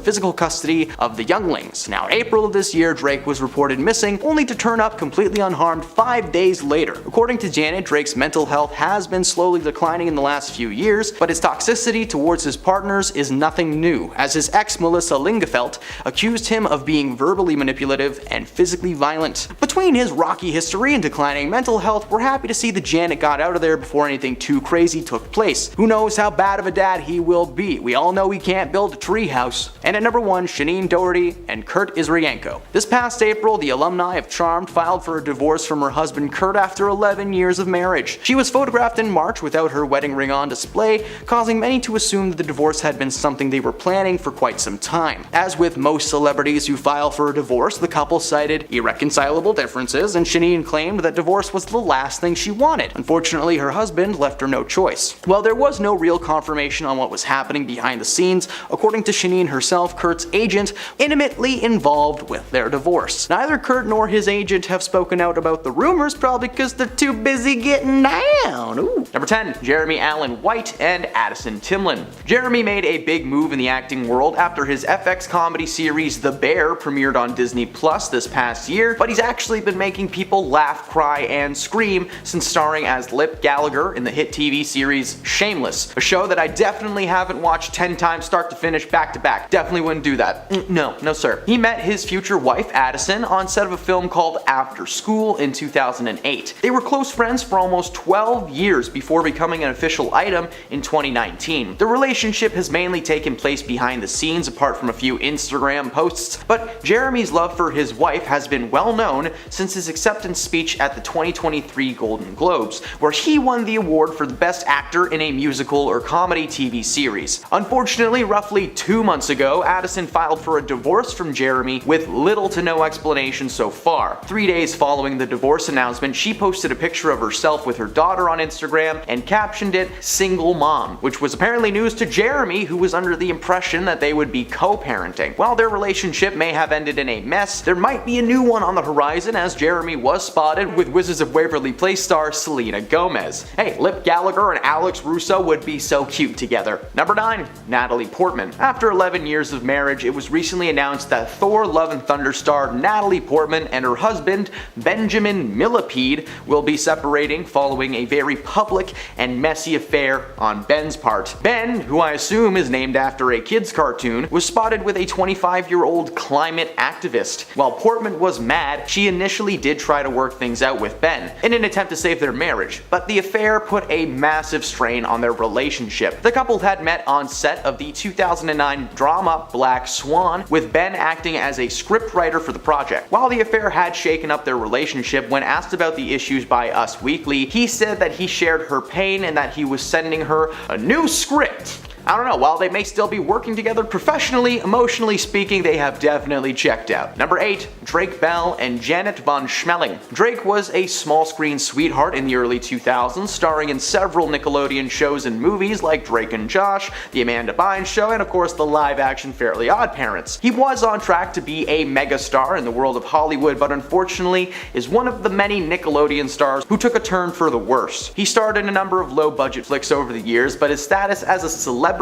Speaker 3: physical custody of the younglings. Now, in April of this year, Drake was reported missing, only to turn up completely unharmed 5 days later. According to Janet, Drake's mental health has been slowly declining in the last few years, but his toxicity towards his partners is nothing new, as his ex Melissa Lingefelt accused him of being verbally manipulative and physically violent. Between his rocky history and declining mental health, we're happy to see that Janet got out of there before anything too crazy took place. Who knows how bad of a dad he will be? We all know he can't build a treehouse. And at number 1, Shanine Doherty and Kurt Israyenko. This past April, the alumni of Charmed filed for a divorce from her husband Kurt after 11 years of marriage. She was photographed in March without her wedding ring on display, causing many to assume that the divorce had been something they were planning for quite some time. As with most celebrities who file for a divorce, the couple cited irreconcilable differences, and Shanine claimed that divorce was the last thing she wanted. Unfortunately, her husband left her no choice. While there was no real confirmation on what was happening behind the scenes, according to Shanine herself, Kurt's agent intimately involved with their divorce. Neither Kurt nor his his agent have spoken out about the rumors, probably because they're too busy getting down. Ooh. Number 10. Jeremy Allen White and Addison Timlin. Jeremy made a big move in the acting world after his FX comedy series The Bear premiered on Disney Plus this past year, but he's actually been making people laugh, cry, and scream since starring as Lip Gallagher in the hit TV series Shameless, a show that I definitely haven't watched 10 times start to finish back to back. Definitely wouldn't do that. No sir. He met his future wife Addison on set of a film called After School in 2008. They were close friends for almost 12 years before becoming an official item in 2019. The relationship has mainly taken place behind the scenes apart from a few Instagram posts, but Jeremy's love for his wife has been well known since his acceptance speech at the 2023 Golden Globes, where he won the award for the best actor in a musical or comedy TV series. Unfortunately, roughly 2 months ago, Addison filed for a divorce from Jeremy with little to no explanation so far. 3 days following the divorce announcement, she posted a picture of herself with her daughter on Instagram and captioned it "single mom," which was apparently news to Jeremy, who was under the impression that they would be co-parenting. While their relationship may have ended in a mess, there might be a new one on the horizon, as Jeremy was spotted with Wizards of Waverly Place star Selena Gomez. Hey, Lip Gallagher and Alex Russo would be so cute together. Number 9. Natalie Portman. After 11 years of marriage, it was recently announced that Thor: Love and Thunder star Natalie Portman and her husband Benjamin Millepied will be separating following a very public and messy affair on Ben's part. Ben, who I assume is named after a kids cartoon, was spotted with a 25-year-old climate activist. While Portman was mad, she initially did try to work things out with Ben in an attempt to save their marriage, but the affair put a massive strain on their relationship. The couple had met on set of the 2009 drama Black Swan, with Ben acting as a scriptwriter for the project. While the affair had shaken up their relationship, when asked about the issues by Us Weekly, he said that he shared her pain and that he was sending her a new script. I don't know, while they may still be working together professionally, emotionally speaking, they have definitely checked out. Number 8. Drake Bell and Janet von Schmeling. Drake was a small screen sweetheart in the early 2000s, starring in several Nickelodeon shows and movies like Drake and Josh, The Amanda Bynes Show, and of course the live-action Fairly Odd Parents. He was on track to be a megastar in the world of Hollywood, but unfortunately is one of the many Nickelodeon stars who took a turn for the worse. He starred in a number of low-budget flicks over the years, but his status as a celebrity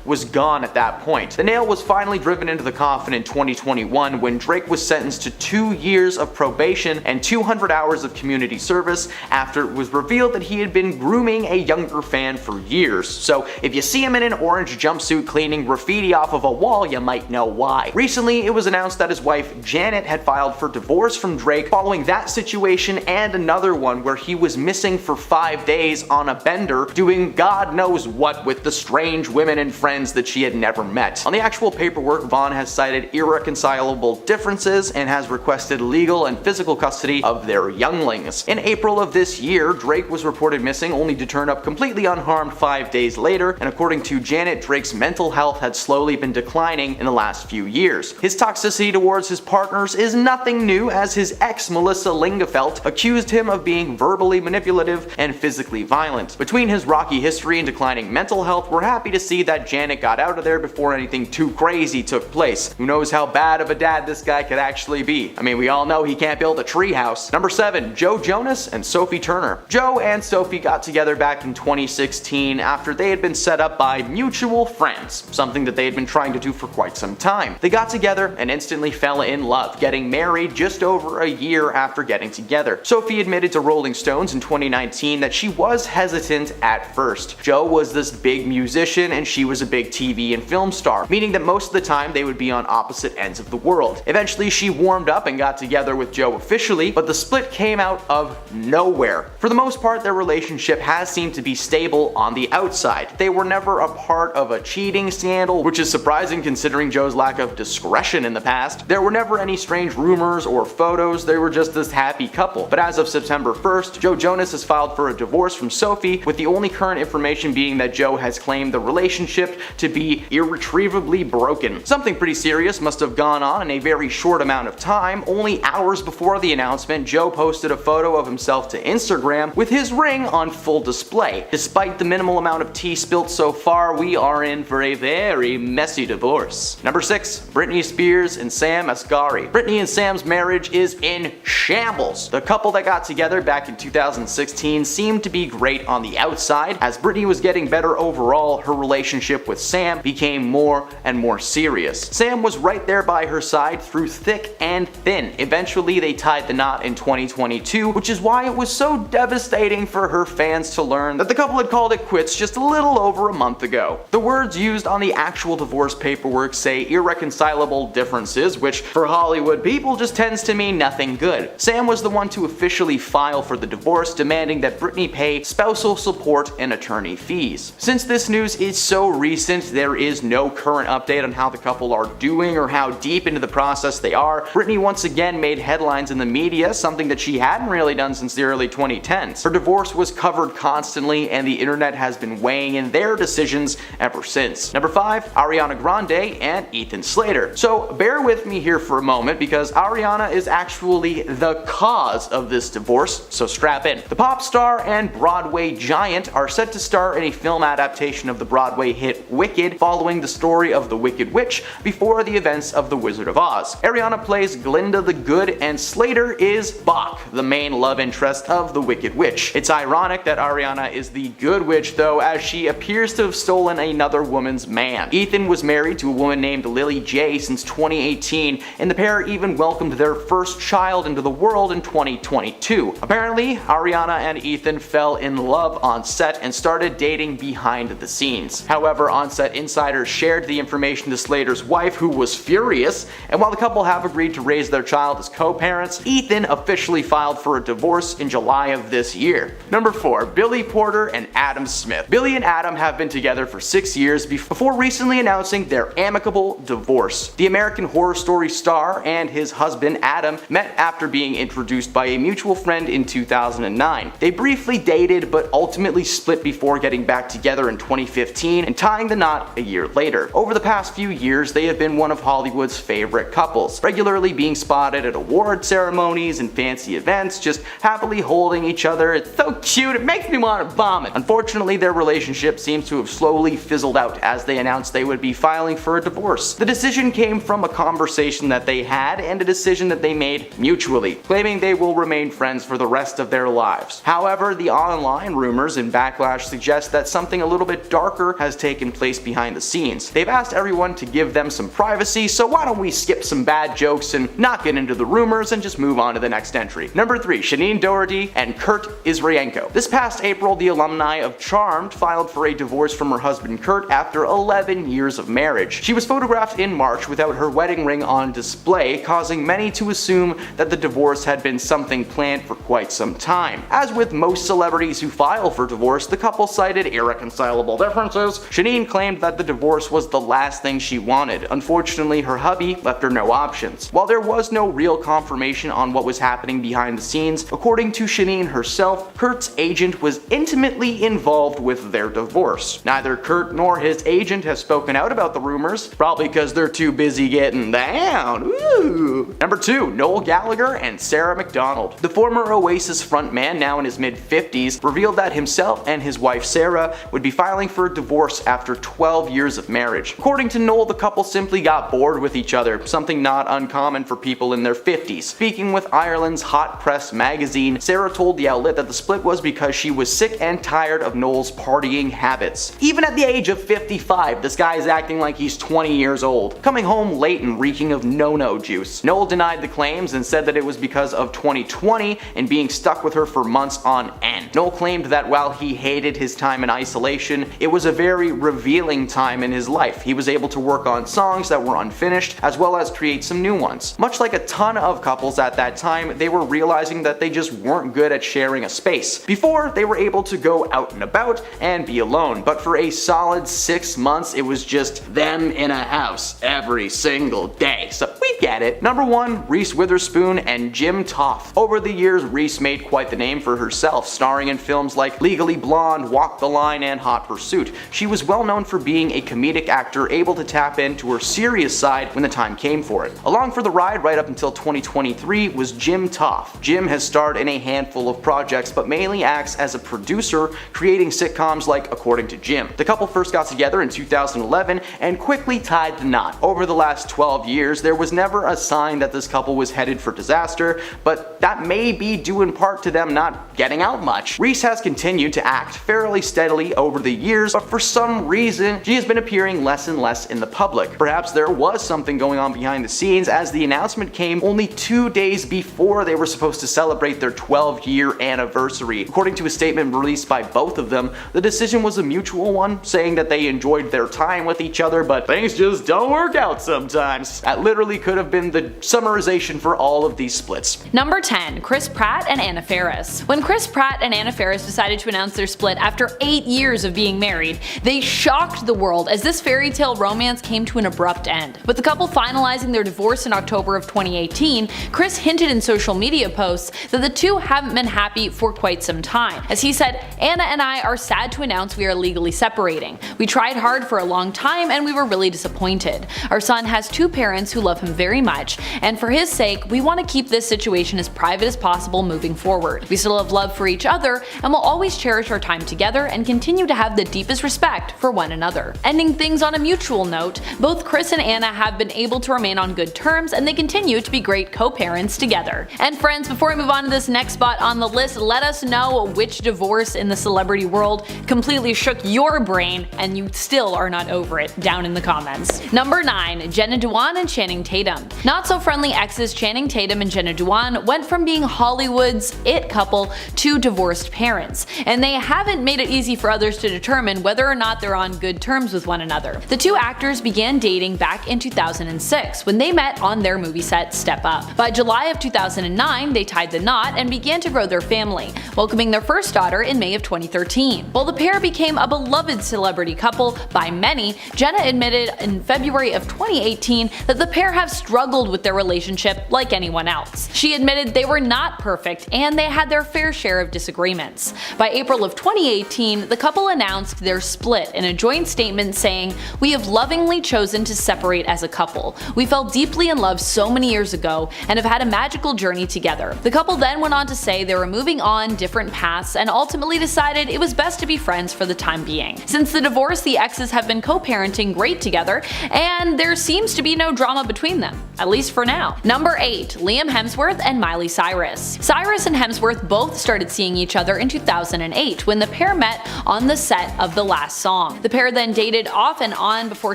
Speaker 3: was gone at that point. The nail was finally driven into the coffin in 2021 when Drake was sentenced to 2 years of probation and 200 hours of community service after it was revealed that he had been grooming a younger fan for years. So if you see him in an orange jumpsuit cleaning graffiti off of a wall, you might know why. Recently, it was announced that his wife Janet had filed for divorce from Drake following that situation and another one where he was missing for 5 days on a bender doing God knows what with the strange women and friends that she had never met. On the actual paperwork, Vaughn has cited irreconcilable differences and has requested legal and physical custody of their younglings. In April of this year, Drake was reported missing only to turn up completely unharmed 5 days later, and according to Janet, Drake's mental health had slowly been declining in the last few years. His toxicity towards his partners is nothing new, as his ex Melissa Lingefelt accused him of being verbally manipulative and physically violent. Between his rocky history and declining mental health, we're happy to see that Janet got out of there before anything too crazy took place. Who knows how bad of a dad this guy could actually be. I mean, we all know he can't build a treehouse. Number 7. Joe Jonas and Sophie Turner. Joe and Sophie got together back in 2016 after they had been set up by mutual friends, something that they had been trying to do for quite some time. They got together and instantly fell in love, getting married just over a year after getting together. Sophie admitted to Rolling Stones in 2019 that she was hesitant at first. Joe was this big musician and she was a big TV and film star, meaning that most of the time they would be on opposite ends of the world. Eventually she warmed up and got together with Joe officially, but the split came out of nowhere. For the most part, their relationship has seemed to be stable on the outside. They were never a part of a cheating scandal, which is surprising considering Joe's lack of discretion in the past. There were never any strange rumors or photos, they were just this happy couple. But as of September 1st, Joe Jonas has filed for a divorce from Sophie, with the only current information being that Joe has claimed the relationship relationship to be irretrievably broken. Something pretty serious must have gone on in a very short amount of time. Only hours before the announcement, Joe posted a photo of himself to Instagram with his ring on full display. Despite the minimal amount of tea spilt so far, we are in for a very messy divorce. Number 6. Britney Spears and Sam Asghari. Britney and Sam's marriage is in shambles. The couple that got together back in 2016 seemed to be great on the outside. As Britney was getting better overall, her relationship with Sam became more and more serious. Sam was right there by her side through thick and thin. Eventually, they tied the knot in 2022, which is why it was so devastating for her fans to learn that the couple had called it quits just a little over a month ago. The words used on the actual divorce paperwork say irreconcilable differences, which for Hollywood people just tends to mean nothing good. Sam was the one to officially file for the divorce, demanding that Britney pay spousal support and attorney fees. Since this news is so recent, there is no current update on how the couple are doing or how deep into the process they are. Britney once again made headlines in the media, something that she hadn't really done since the early 2010s. Her divorce was covered constantly, and the internet has been weighing in their decisions ever since. Number 5. Ariana Grande and Ethan Slater. So bear with me here for a moment, because Ariana is actually the cause of this divorce, so strap in. The pop star and Broadway giant are set to star in a film adaptation of the Broadway hit Wicked, following the story of the Wicked Witch before the events of The Wizard of Oz. Ariana plays Glinda the Good, and Slater is Bach, the main love interest of the Wicked Witch. It's ironic that Ariana is the good witch though, as she appears to have stolen another woman's man. Ethan was married to a woman named Lily J since 2018, and the pair even welcomed their first child into the world in 2022. Apparently, Ariana and Ethan fell in love on set and started dating behind the scenes. However, on-set insiders shared the information to Slater's wife, who was furious, and while the couple have agreed to raise their child as co-parents, Ethan officially filed for a divorce in July of this year. Number 4. Billy Porter and Adam Smith. Billy and Adam have been together for 6 years before recently announcing their amicable divorce. The American Horror Story star and his husband Adam met after being introduced by a mutual friend in 2009. They briefly dated but ultimately split before getting back together in 2015 and tying the knot a year later. Over the past few years, they have been one of Hollywood's favorite couples, regularly being spotted at award ceremonies and fancy events, just happily holding each other. It's so cute, it makes me want to vomit. Unfortunately, their relationship seems to have slowly fizzled out as they announced they would be filing for a divorce. The decision came from a conversation that they had and a decision that they made mutually, claiming they will remain friends for the rest of their lives. However, the online rumors and backlash suggest that something a little bit darker has taken place behind the scenes. They've asked everyone to give them some privacy, so why don't we skip some bad jokes and not get into the rumors and just move on to the next entry. Number 3. Shanine Doherty and Kurt Israenko. This past April, the alumni of Charmed filed for a divorce from her husband Kurt after 11 years of marriage. She was photographed in March without her wedding ring on display, causing many to assume that the divorce had been something planned for quite some time. As with most celebrities who file for divorce, the couple cited irreconcilable differences. Shanine claimed that the divorce was the last thing she wanted. Unfortunately, her hubby left her no options. While there was no real confirmation on what was happening behind the scenes, according to Shanine herself, Kurt's agent was intimately involved with their divorce. Neither Kurt nor his agent has spoken out about the rumors, probably because they're too busy getting down. Ooh. Number 2. Noel Gallagher and Sarah McDonald. The former Oasis frontman, now in his mid-50s, revealed that himself and his wife Sarah would be filing for a divorce after 12 years of marriage. According to Noel, the couple simply got bored with each other, something not uncommon for people in their 50s. Speaking with Ireland's Hot Press magazine, Sarah told the outlet that the split was because she was sick and tired of Noel's partying habits. Even at the age of 55, this guy is acting like he's 20 years old, coming home late and reeking of no-no juice. Noel denied the claims and said that it was because of 2020 and being stuck with her for months on end. Noel claimed that while he hated his time in isolation, it was a very revealing time in his life. He was able to work on songs that were unfinished, as well as create some new ones. Much like a ton of couples at that time, they were realizing that they just weren't good at sharing a space. Before, they were able to go out and about and be alone, but for a solid 6 months, it was just them in a house every single day. So we get it. Number 1, Reese Witherspoon and Jim Toth. Over the years, Reese made quite the name for herself, starring in films like Legally Blonde, Walk the Line, and Hot Pursuit. She was well known for being a comedic actor able to tap into her serious side when the time came for it. Along for the ride right up until 2023 was Jim Toth. Jim has starred in a handful of projects, but mainly acts as a producer, creating sitcoms like According to Jim. The couple first got together in 2011 and quickly tied the knot. Over the last 12 years, there was never a sign that this couple was headed for disaster, but that may be due in part to them not getting out much. Reese has continued to act fairly steadily over the years, but for some reason, she has been appearing less and less in the public. Perhaps there was something going on behind the scenes, as the announcement came only 2 days before they were supposed to celebrate their 12-year anniversary. According to a statement released by both of them, the decision was a mutual one, saying that they enjoyed their time with each other, but things just don't work out sometimes. That literally could have been the summarization for all of these splits.
Speaker 2: Number 10. Chris Pratt and Anna Faris. When Chris Pratt and Anna Faris decided to announce their split after 8 years of being married, they shocked the world as this fairy tale romance came to an abrupt end. With the couple finalizing their divorce in October of 2018, Chris hinted in social media posts that the two haven't been happy for quite some time. As he said, "Anna and I are sad to announce we are legally separating. We tried hard for a long time and we were really disappointed. Our son has 2 parents who love him very much, and for his sake, we want to keep this situation as private as possible moving forward. We still have love for each other and will always cherish our time together and continue to have the deepest respect for one another." Ending things on a mutual note, both Chris and Anna have been able to remain on good terms, and they continue to be great co-parents together. And friends, before we move on to this next spot on the list, let us know which divorce in the celebrity world completely shook your brain and you still are not over it, down in the comments. Number 9. Jenna Dewan and Channing Tatum. Not so friendly exes Channing Tatum and Jenna Dewan went from being Hollywood's it couple to divorced parents, and they haven't made it easy for others to determine whether or not they're on good terms with one another. The two actors began dating back in 2006 when they met on their movie set Step Up. By July of 2009, they tied the knot and began to grow their family, welcoming their first daughter in May of 2013. While the pair became a beloved celebrity couple by many, Jenna admitted in February of 2018 that the pair have struggled with their relationship like anyone else. She admitted they were not perfect and they had their fair share of disagreements. By April of 2018, the couple announced their split in a joint statement saying, "We have lovingly chosen to separate as a couple. We fell deeply in love so many years ago and have had a magical journey together." The couple then went on to say they were moving on different paths and ultimately decided it was best to be friends for the time being. Since the divorce, the exes have been co-parenting great together, and there seems to be no drama between them, at least for now. Number 8. Liam Hemsworth and Miley Cyrus. Cyrus and Hemsworth both started seeing each other in 2008 when the pair met on the set of The Last Song. The pair then dated off and on before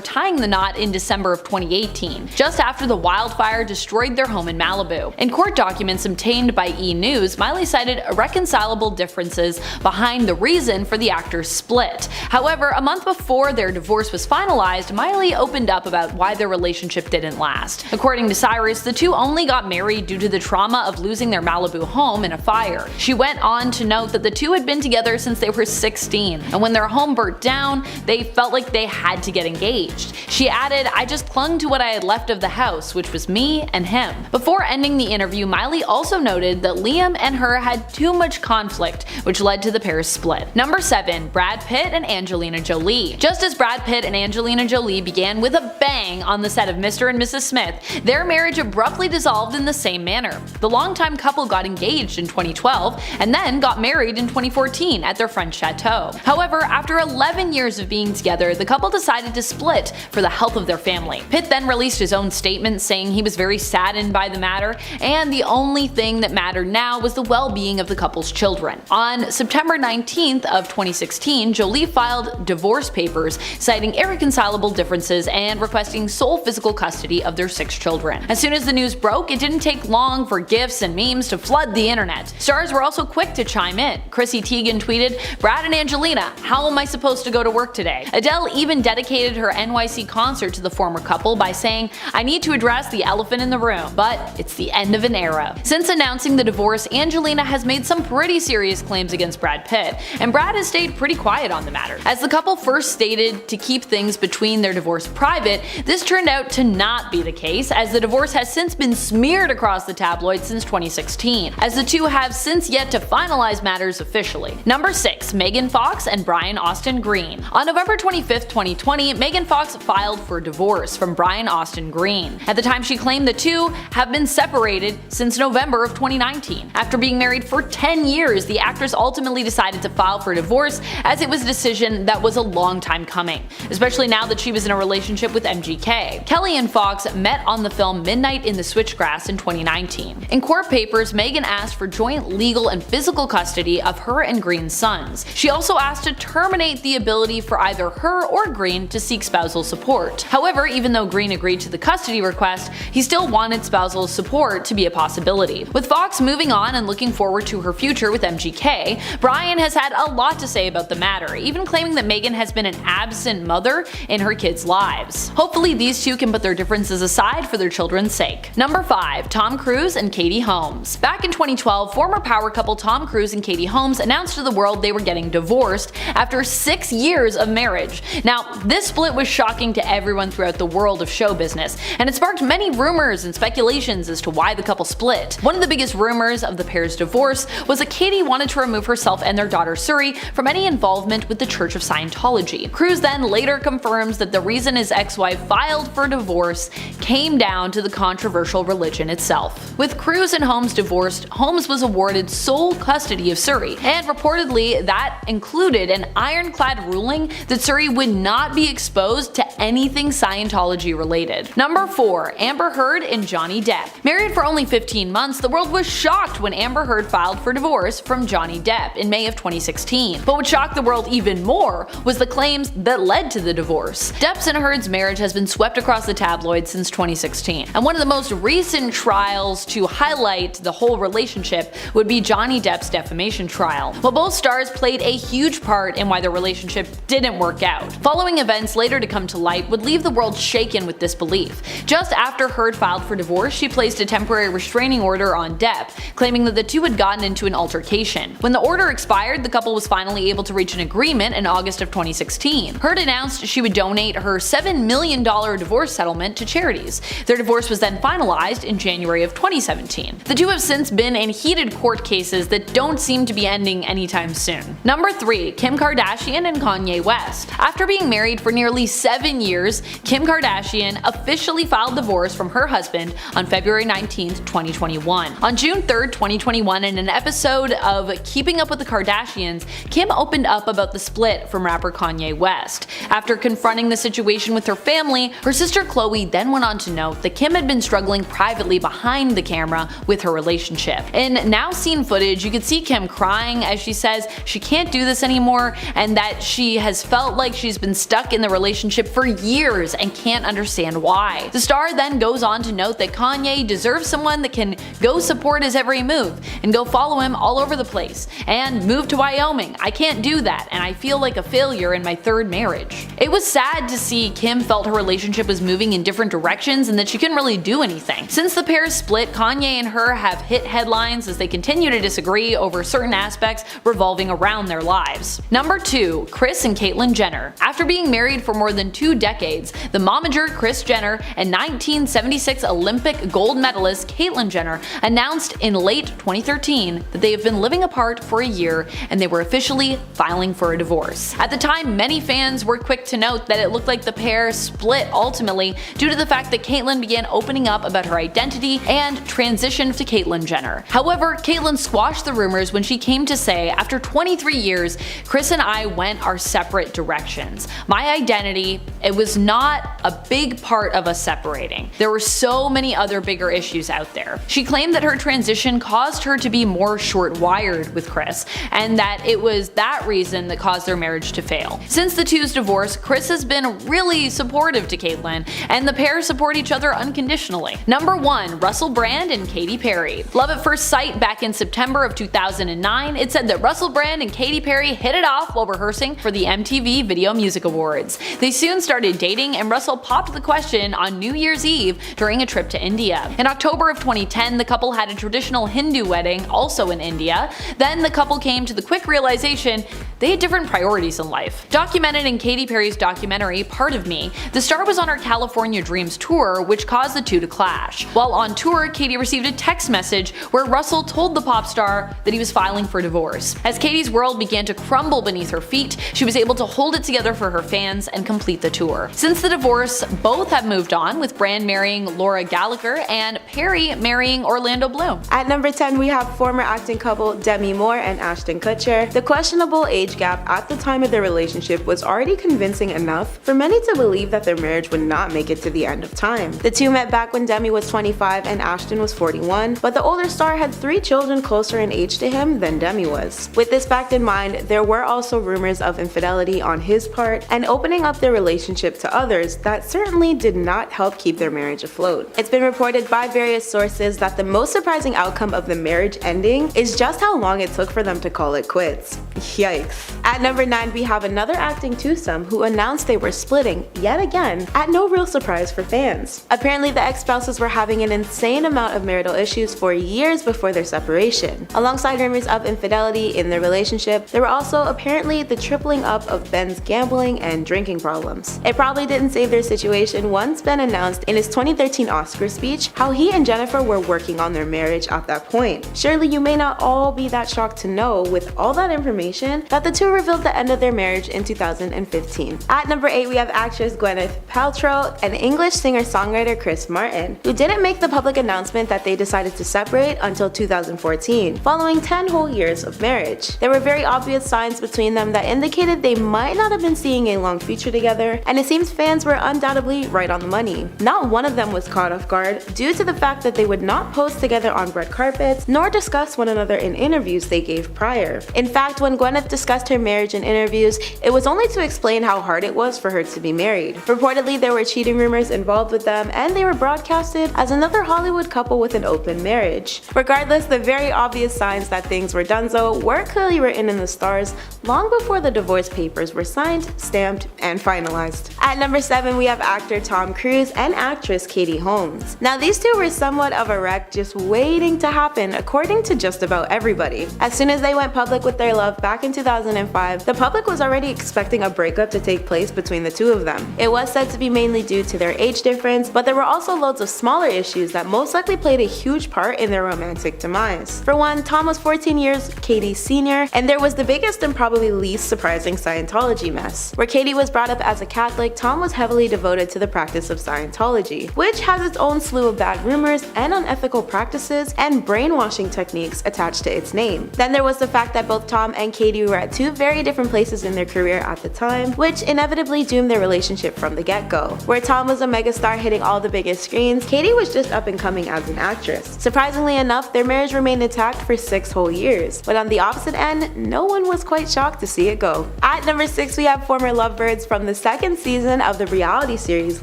Speaker 2: tying the knot in December of 2018, just after the wildfire destroyed their home in Malibu. In court documents obtained by E! News, Miley cited irreconcilable differences behind the reason for the actors' split. However, a month before their divorce was finalized, Miley opened up about why their relationship didn't last. According to Cyrus, the two only got married due to the trauma of losing their Malibu home in a fire. She went on to note that the two had been together since they were 16, and when their home burnt down, they felt like they had to get engaged. She added, "I just clung to what I had left of the house, which was me and him." Before ending the interview, Miley also noted that Liam and her had too much conflict, which led to the pair's split. Number 7. Brad Pitt and Angelina Jolie. Just as Brad Pitt and Angelina Jolie began with a bang on the set of Mr. and Mrs. Smith, their marriage abruptly dissolved in the same manner. The longtime couple got engaged in 2012 and then got married in 2014 at their French chateau. However, after 11 years of being together, the couple decided to split for the health of their family. Pitt then released his own statement saying he was very saddened by the matter, and the only thing that mattered now was the well-being of the couple's children. On September 19th of 2016, Jolie filed divorce papers citing irreconcilable differences and requesting sole physical custody of their 6 children. As soon as the news broke, it didn't take long for gifs and memes to flood the internet. Stars were also quick to chime in. Chrissy Teigen tweeted, "Brad and Angelina, how am I supposed to go to work today?" Adele even dedicated her NYC concert to the former couple by saying, "I need to address the elephant in the room, but it's the end of an era." Since announcing the divorce, Angelina has made some pretty serious claims against Brad Pitt, and Brad has stayed pretty quiet on the matter. As the couple first stated to keep things between their divorce private, this turned out to not be the case, case, as the divorce has since been smeared across the tabloids since 2016, as the two have since yet to finalize matters officially. Number 6. Megan Fox and Brian Austin Green. On November 25, 2020, Megan Fox filed for divorce from Brian Austin Green. At the time, she claimed the two have been separated since November of 2019. After being married for 10 years, the actress ultimately decided to file for divorce, as it was a decision that was a long time coming, especially now that she was in a relationship with MGK. Kelly and Fox met on the film Midnight in the Switchgrass in 2019. In court papers, Megan asked for joint legal and physical custody of her and Green's sons. She also asked to terminate the ability for either her or Green to seek spousal support. However, even though Green agreed to the custody request, he still wanted spousal support to be a possibility. With Fox moving on and looking forward to her future with MGK, Brian has had a lot to say about the matter, even claiming that Megan has been an absent mother in her kids' lives. Hopefully these two can put their differences aside for their children's sake. Number 5. Tom Cruise and Katie Holmes. Back in 2012, former power couple Tom Cruise and Katie Holmes announced to the world they were getting divorced after 6 years of marriage. Now, this split was shocking to everyone throughout the world of show business, and it sparked many rumors and speculations as to why the couple split. One of the biggest rumors of the pair's divorce was that Katie wanted to remove herself and their daughter Suri from any involvement with the Church of Scientology. Cruise then later confirms that the reason his ex-wife filed for divorce came down to the controversial religion itself. With Cruise and Holmes divorced, Holmes was awarded sole custody of Suri, and reportedly that included an ironclad ruling that Suri would not be exposed to anything Scientology related. Number 4. Amber Heard and Johnny Depp. Married for only 15 months, the world was shocked when Amber Heard filed for divorce from Johnny Depp in May of 2016. But what shocked the world even more was the claims that led to the divorce. Depp's and Heard's marriage has been swept across the tabloids since 2016, and one of the most recent trials to highlight the whole relationship would be Johnny Depp's defamation trial. While both stars played a huge part in why their relationship didn't work out, following events later to come to light would leave the world shaken with disbelief. Just after Heard filed for divorce, she placed a temporary restraining order on Depp, claiming that the two had gotten into an altercation. When the order expired, the couple was finally able to reach an agreement in August of 2016. Heard announced she would donate her $7 million divorce settlement to charities. Their divorce was then finalized in January of 2017. The two have since been in heated court cases that don't seem to be ending anytime soon. Number 3. Kim Kardashian and Kanye West. After being married for nearly 7 years, Kim Kardashian officially filed divorce from her husband on February 19, 2021. On June 3, 2021, in an episode of Keeping Up with the Kardashians, Kim opened up about the split from rapper Kanye West. After confronting the situation with her family, her sister Khloe then went on to note that Kim had been struggling privately behind the camera with her relationship. In now seen footage, you could see Kim crying as she says she can't do this anymore and that she has felt like she's been stuck in the relationship for years and can't understand why. The star then goes on to note that Kanye deserves someone that can go support his every move and go follow him all over the place and move to Wyoming. I can't do that and I feel like a failure in my third marriage. It was sad to see Kim felt her relationship was moving in different directions and that she couldn't really do anything. Since the pair's split, Kanye and her have hit headlines as they continue to disagree over certain aspects revolving around their lives. Number 2. Kris and Caitlyn Jenner. After being married for more than 2 decades, the momager Kris Jenner and 1976 Olympic gold medalist Caitlyn Jenner announced in late 2013 that they have been living apart for a year and they were officially filing for a divorce. At the time, many fans were quick to note that it looked like the pair split ultimately due to the fact that Caitlyn began opening up about her identity and transitioned to Caitlyn Jenner. However, Caitlyn squashed the rumors when she came to say, after 23 years, Kris and I went our separate directions. My identity, it was not a big part of us separating. There were so many other bigger issues out there. She claimed that her transition caused her to be more short-wired with Kris, and that it was that reason that caused their marriage to fail. Since the two's divorce, Kris has been really supportive to Caitlyn, and the pair support each other unconditionally. Number 1. Russell Brand and Katy Perry. Love at first sight. Back in September of 2009, it said that Russell Brand and Katy Perry hit it off while rehearsing for the MTV Video Music Awards. They soon started dating, and Russell popped the question on New Year's Eve during a trip to India. In October of 2010, the couple had a traditional Hindu wedding, also in India. Then the couple came to the quick realization they had different priorities in life. Documented in Katy Perry's documentary, Part of Me, the star was on her California Dreams tour
Speaker 4: tour, which caused the two to clash. While on tour, Katie received a text message where Russell told the pop star that he was filing for divorce. As Katie's world began to crumble beneath her feet, she was able to hold it together for her fans and complete the tour. Since the divorce, both have moved on, with Brand marrying Laura Gallagher and Perry marrying Orlando Bloom.
Speaker 5: At number 10, we have former acting couple Demi Moore and Ashton Kutcher. The questionable age gap at the time of their relationship was already convincing enough for many to believe that their marriage would not make it to the end of time. The two met back when Demi was 25 and Ashton was 41, but the older star had 3 children closer in age to him than Demi was. With this fact in mind, there were also rumors of infidelity on his part and opening up their relationship to others that certainly did not help keep their marriage afloat. It's been reported by various sources that the most surprising outcome of the marriage ending is just how long it took for them to call it quits. Yikes. At number 9, we have another acting twosome who announced they were splitting yet again, at no real surprise for fans. Apparently, the ex-spouses were having an insane amount of marital issues for years before their separation. Alongside rumors of infidelity in their relationship, there were also apparently the tripling up of Ben's gambling and drinking problems. It probably didn't save their situation once Ben announced in his 2013 Oscar speech how he and Jennifer were working on their marriage at that point. Surely you may not all be that shocked to know, with all that information, that the two revealed the end of their marriage in 2015. At number 8, we have actress Gwyneth Paltrow and English singer-songwriter Chris Martin, who didn't make the public announcement that they decided to separate until 2014, following 10 whole years of marriage. There were very obvious signs between them that indicated they might not have been seeing a long future together, and it seems fans were undoubtedly right on the money. Not one of them was caught off guard due to the fact that they would not pose together on red carpets nor discuss one another in interviews they gave prior. In fact, when Gwyneth discussed her marriage in interviews, it was only to explain how hard it was for her to be married. Reportedly, there were cheating rumors involved with them, and they were broadcasted as another Hollywood couple with an open marriage. Regardless, the very obvious signs that things were donezo were clearly written in the stars long before the divorce papers were signed, stamped, and finalized. At number 7, we have actor Tom Cruise and actress Katie Holmes. Now, these two were somewhat of a wreck just waiting to happen, according to just about everybody. As soon as they went public with their love back in 2005, the public was already expecting a breakup to take place between the two of them. It was said to be mainly due to their age difference, but there were also loads of smaller issues that most likely played a huge part in their romantic demise. For one, Tom was 14 years Katie's senior, and there was the biggest and probably least surprising Scientology mess. Where Katie was brought up as a Catholic, Tom was heavily devoted to the practice of Scientology, which has its own slew of bad rumors and unethical practices and brainwashing techniques attached to its name. Then there was the fact that both Tom and Katie were at two very different places in their career at the time, which inevitably doomed their relationship from the get-go. Where Tom was a megastar hitting all the biggest screens, Katie was just up and coming as an actress. Surprisingly enough, their marriage remained intact for 6 whole years, but on the opposite end, no one was quite shocked to see it go. At number 6, we have former lovebirds from the 2nd season of the reality series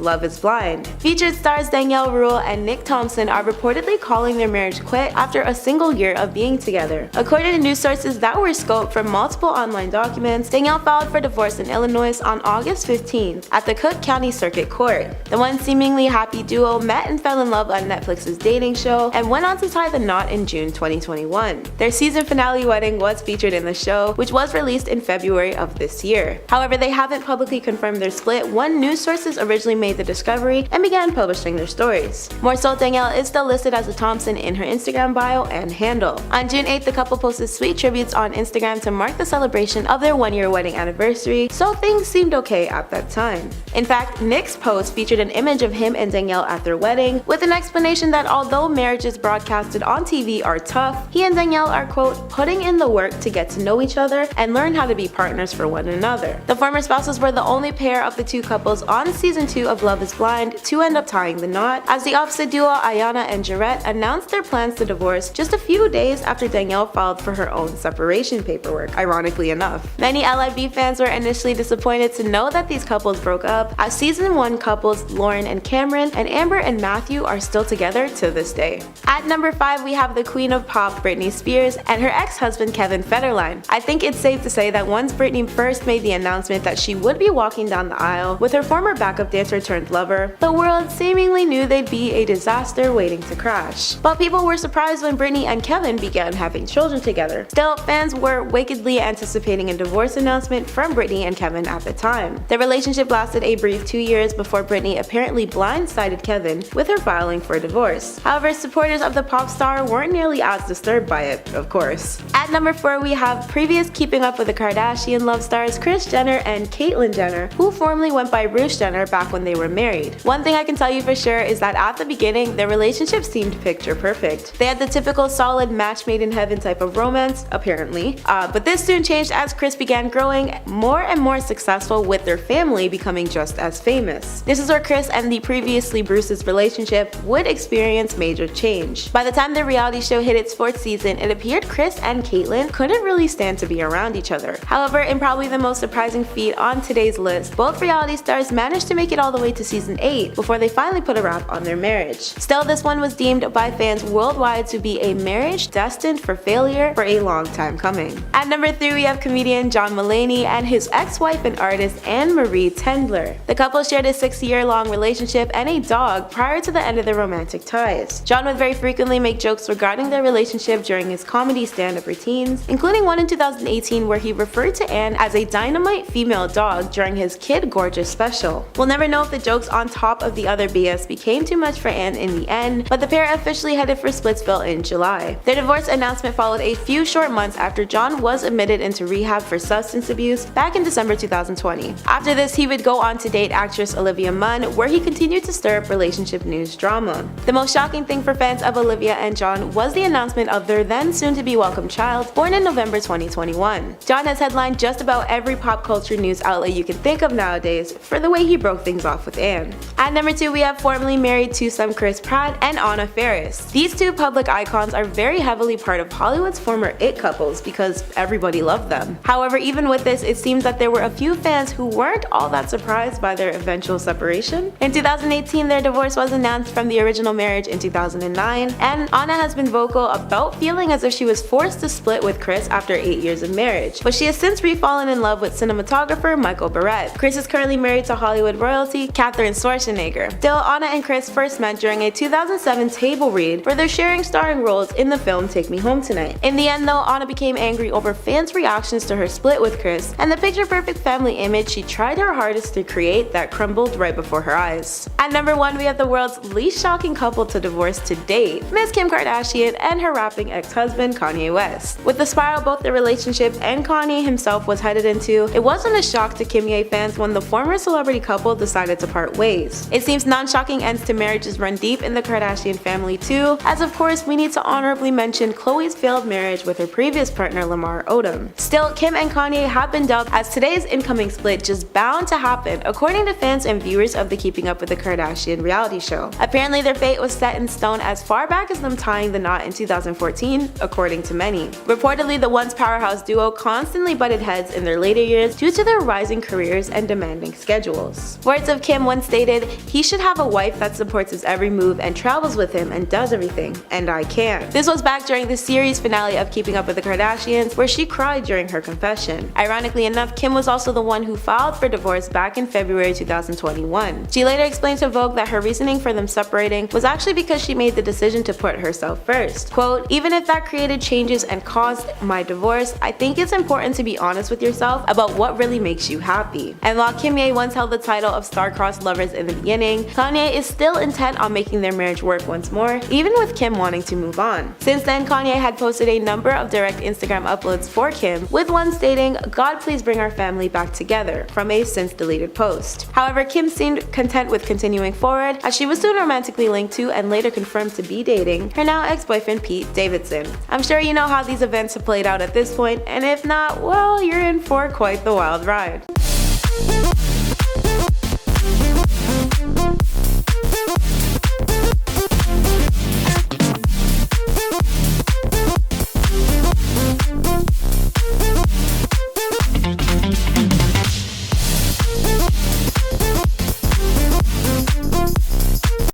Speaker 5: Love is Blind. Featured stars Danielle Rule and Nick Thompson are reportedly calling their marriage quit after a single year of being together. According to news sources that were scoped from multiple online documents, Danielle filed for divorce in Illinois on August 15th at the Cook County Circuit Court. The once seemingly happy duo met and fell in love on Netflix's dating show and went on to tie the knot in June 2021. Their season finale wedding was featured in the show, which was released in February of this year. However, they haven't publicly confirmed their split when news sources originally made the discovery and began publishing their stories. More so, Danielle is still listed as a Thompson in her Instagram bio and handle. On June 8th, the couple posted sweet tributes on Instagram to mark the celebration of their 1-year wedding anniversary, so things seemed okay at that time. In fact, Nick's post featured an image of him and Danielle at their wedding, with an explanation that although marriages broadcasted on TV are tough, he and Danielle are, quote, putting in the work to get to know each other and learn how to be partners for one another. The former spouses were the only pair of the two couples on season 2 of Love is Blind to end up tying the knot, as the opposite duo Ayana and Jarrett announced their plans to divorce just a few days after Danielle filed for her own separation paperwork, ironically enough. Many LIB fans were initially disappointed to know that these couples broke up, as season 1 couples Lauren and Cameron and Amber and Matthew are still together to this day. At number 5, we have the queen of pop Britney Spears and her ex-husband Kevin Federline. I think it's safe to say that once Britney first made the announcement that she would be walking down the aisle with her former backup dancer turned lover, the world seemingly knew they'd be a disaster waiting to crash. But people were surprised when Britney and Kevin began having children together. Still, fans were wickedly anticipating a divorce announcement from Britney and Kevin at the time. The relationship lasted a brief 2 years before Britney apparently completely blindsided Kevin with her filing for divorce. However, supporters of the pop star weren't nearly as disturbed by it, of course. At number 4, we have previous Keeping Up with the Kardashian love stars Kris Jenner and Caitlyn Jenner, who formerly went by Bruce Jenner back when they were married. One thing I can tell you for sure is that at the beginning, their relationship seemed picture perfect. They had the typical solid match made in heaven type of romance, apparently, but this soon changed as Kris began growing more and more successful with their family becoming just as famous. This is where Kris and the previously Bruce's relationship would experience major change. By the time the reality show hit its 4th season, it appeared Kris and Caitlyn couldn't really stand to be around each other. However, in probably the most surprising feat on today's list, both reality stars managed to make it all the way to season 8 before they finally put a wrap on their marriage. Still, this one was deemed by fans worldwide to be a marriage destined for failure for a long time coming. At number 3, we have comedian John Mulaney and his ex-wife and artist Anne-Marie Tendler. The couple shared a 6-year-long relationship and a dog prior to the end of their romantic ties. John would very frequently make jokes regarding their relationship during his comedy stand-up routines, including one in 2018 where he referred to Anne as a dynamite female dog during his Kid Gorgeous special. We'll never know if the jokes on top of the other BS became too much for Anne in the end, but the pair officially headed for Splitsville in July. Their divorce announcement followed a few short months after John was admitted into rehab for substance abuse back in December 2020. After this, he would go on to date actress Olivia Munn, where he continued to stir up relationship news drama. The most shocking thing for fans of Olivia and John was the announcement of their then soon-to-be welcome child, born in November 2021. John has headlined just about every pop culture news outlet you can think of nowadays for the way he broke things off with Anne. At number 2, we have formerly married twosome Chris Pratt and Anna Faris. These two public icons are very heavily part of Hollywood's former it couples because everybody loved them. However, even with this, it seems that there were a few fans who weren't all that surprised by their eventual separation. In 2018, their divorce was announced from the original marriage in 2009, and Anna has been vocal about feeling as if she was forced to split with Chris after 8 years of marriage, but she has since re-fallen in love with cinematographer Michael Barrett. Chris is currently married to Hollywood royalty Catherine Schwarzenegger. Still, Anna and Chris first met during a 2007 table read where they're sharing starring roles in the film Take Me Home Tonight. In the end though, Anna became angry over fans' reactions to her split with Chris and the picture-perfect family image she tried her hardest to create that crumbled right before her eyes. At number 1, we have the world's least shocking couple to divorce to date, Miss Kim Kardashian and her rapping ex-husband Kanye West. With the spiral both their relationship and Kanye himself was headed into, it wasn't a shock to Kimye fans when the former celebrity couple decided to part ways. It seems non-shocking ends to marriages run deep in the Kardashian family too, as of course we need to honorably mention Khloe's failed marriage with her previous partner Lamar Odom. Still, Kim and Kanye have been dubbed as today's incoming split just bound to happen, according to fans and viewers of the Keeping Up with the Kardashian reality show. Apparently their fate was set in stone as far back as them tying the knot in 2014, according to many. Reportedly, the once powerhouse duo constantly butted heads in their later years due to their rising careers and demanding schedules. Words of Kim once stated, "He should have a wife that supports his every move and travels with him and does everything, and I can't." This was back during the series finale of Keeping Up with the Kardashians, where she cried during her confession. Ironically enough, Kim was also the one who filed for divorce back in February 2021. She later explained to Vogue that her reasoning for them separating was actually because she made the decision to put herself first. Quote, "Even if that created changes and caused my divorce, I think it's important to be honest with yourself about what really makes you happy." And while Kimye once held the title of star-crossed lovers in the beginning, Kanye is still intent on making their marriage work once more, even with Kim wanting to move on. Since then, Kanye had posted a number of direct Instagram uploads for Kim, with one stating, "God please bring our family back together," from a since deleted post. However, Kim seemed content with continuing forward, as she was soon romantically linked to and later confirmed to be dating her now ex-boyfriend Pete Davidson. I'm sure you know how these events have played out at this point, and if not, well, you're in for quite the wild ride.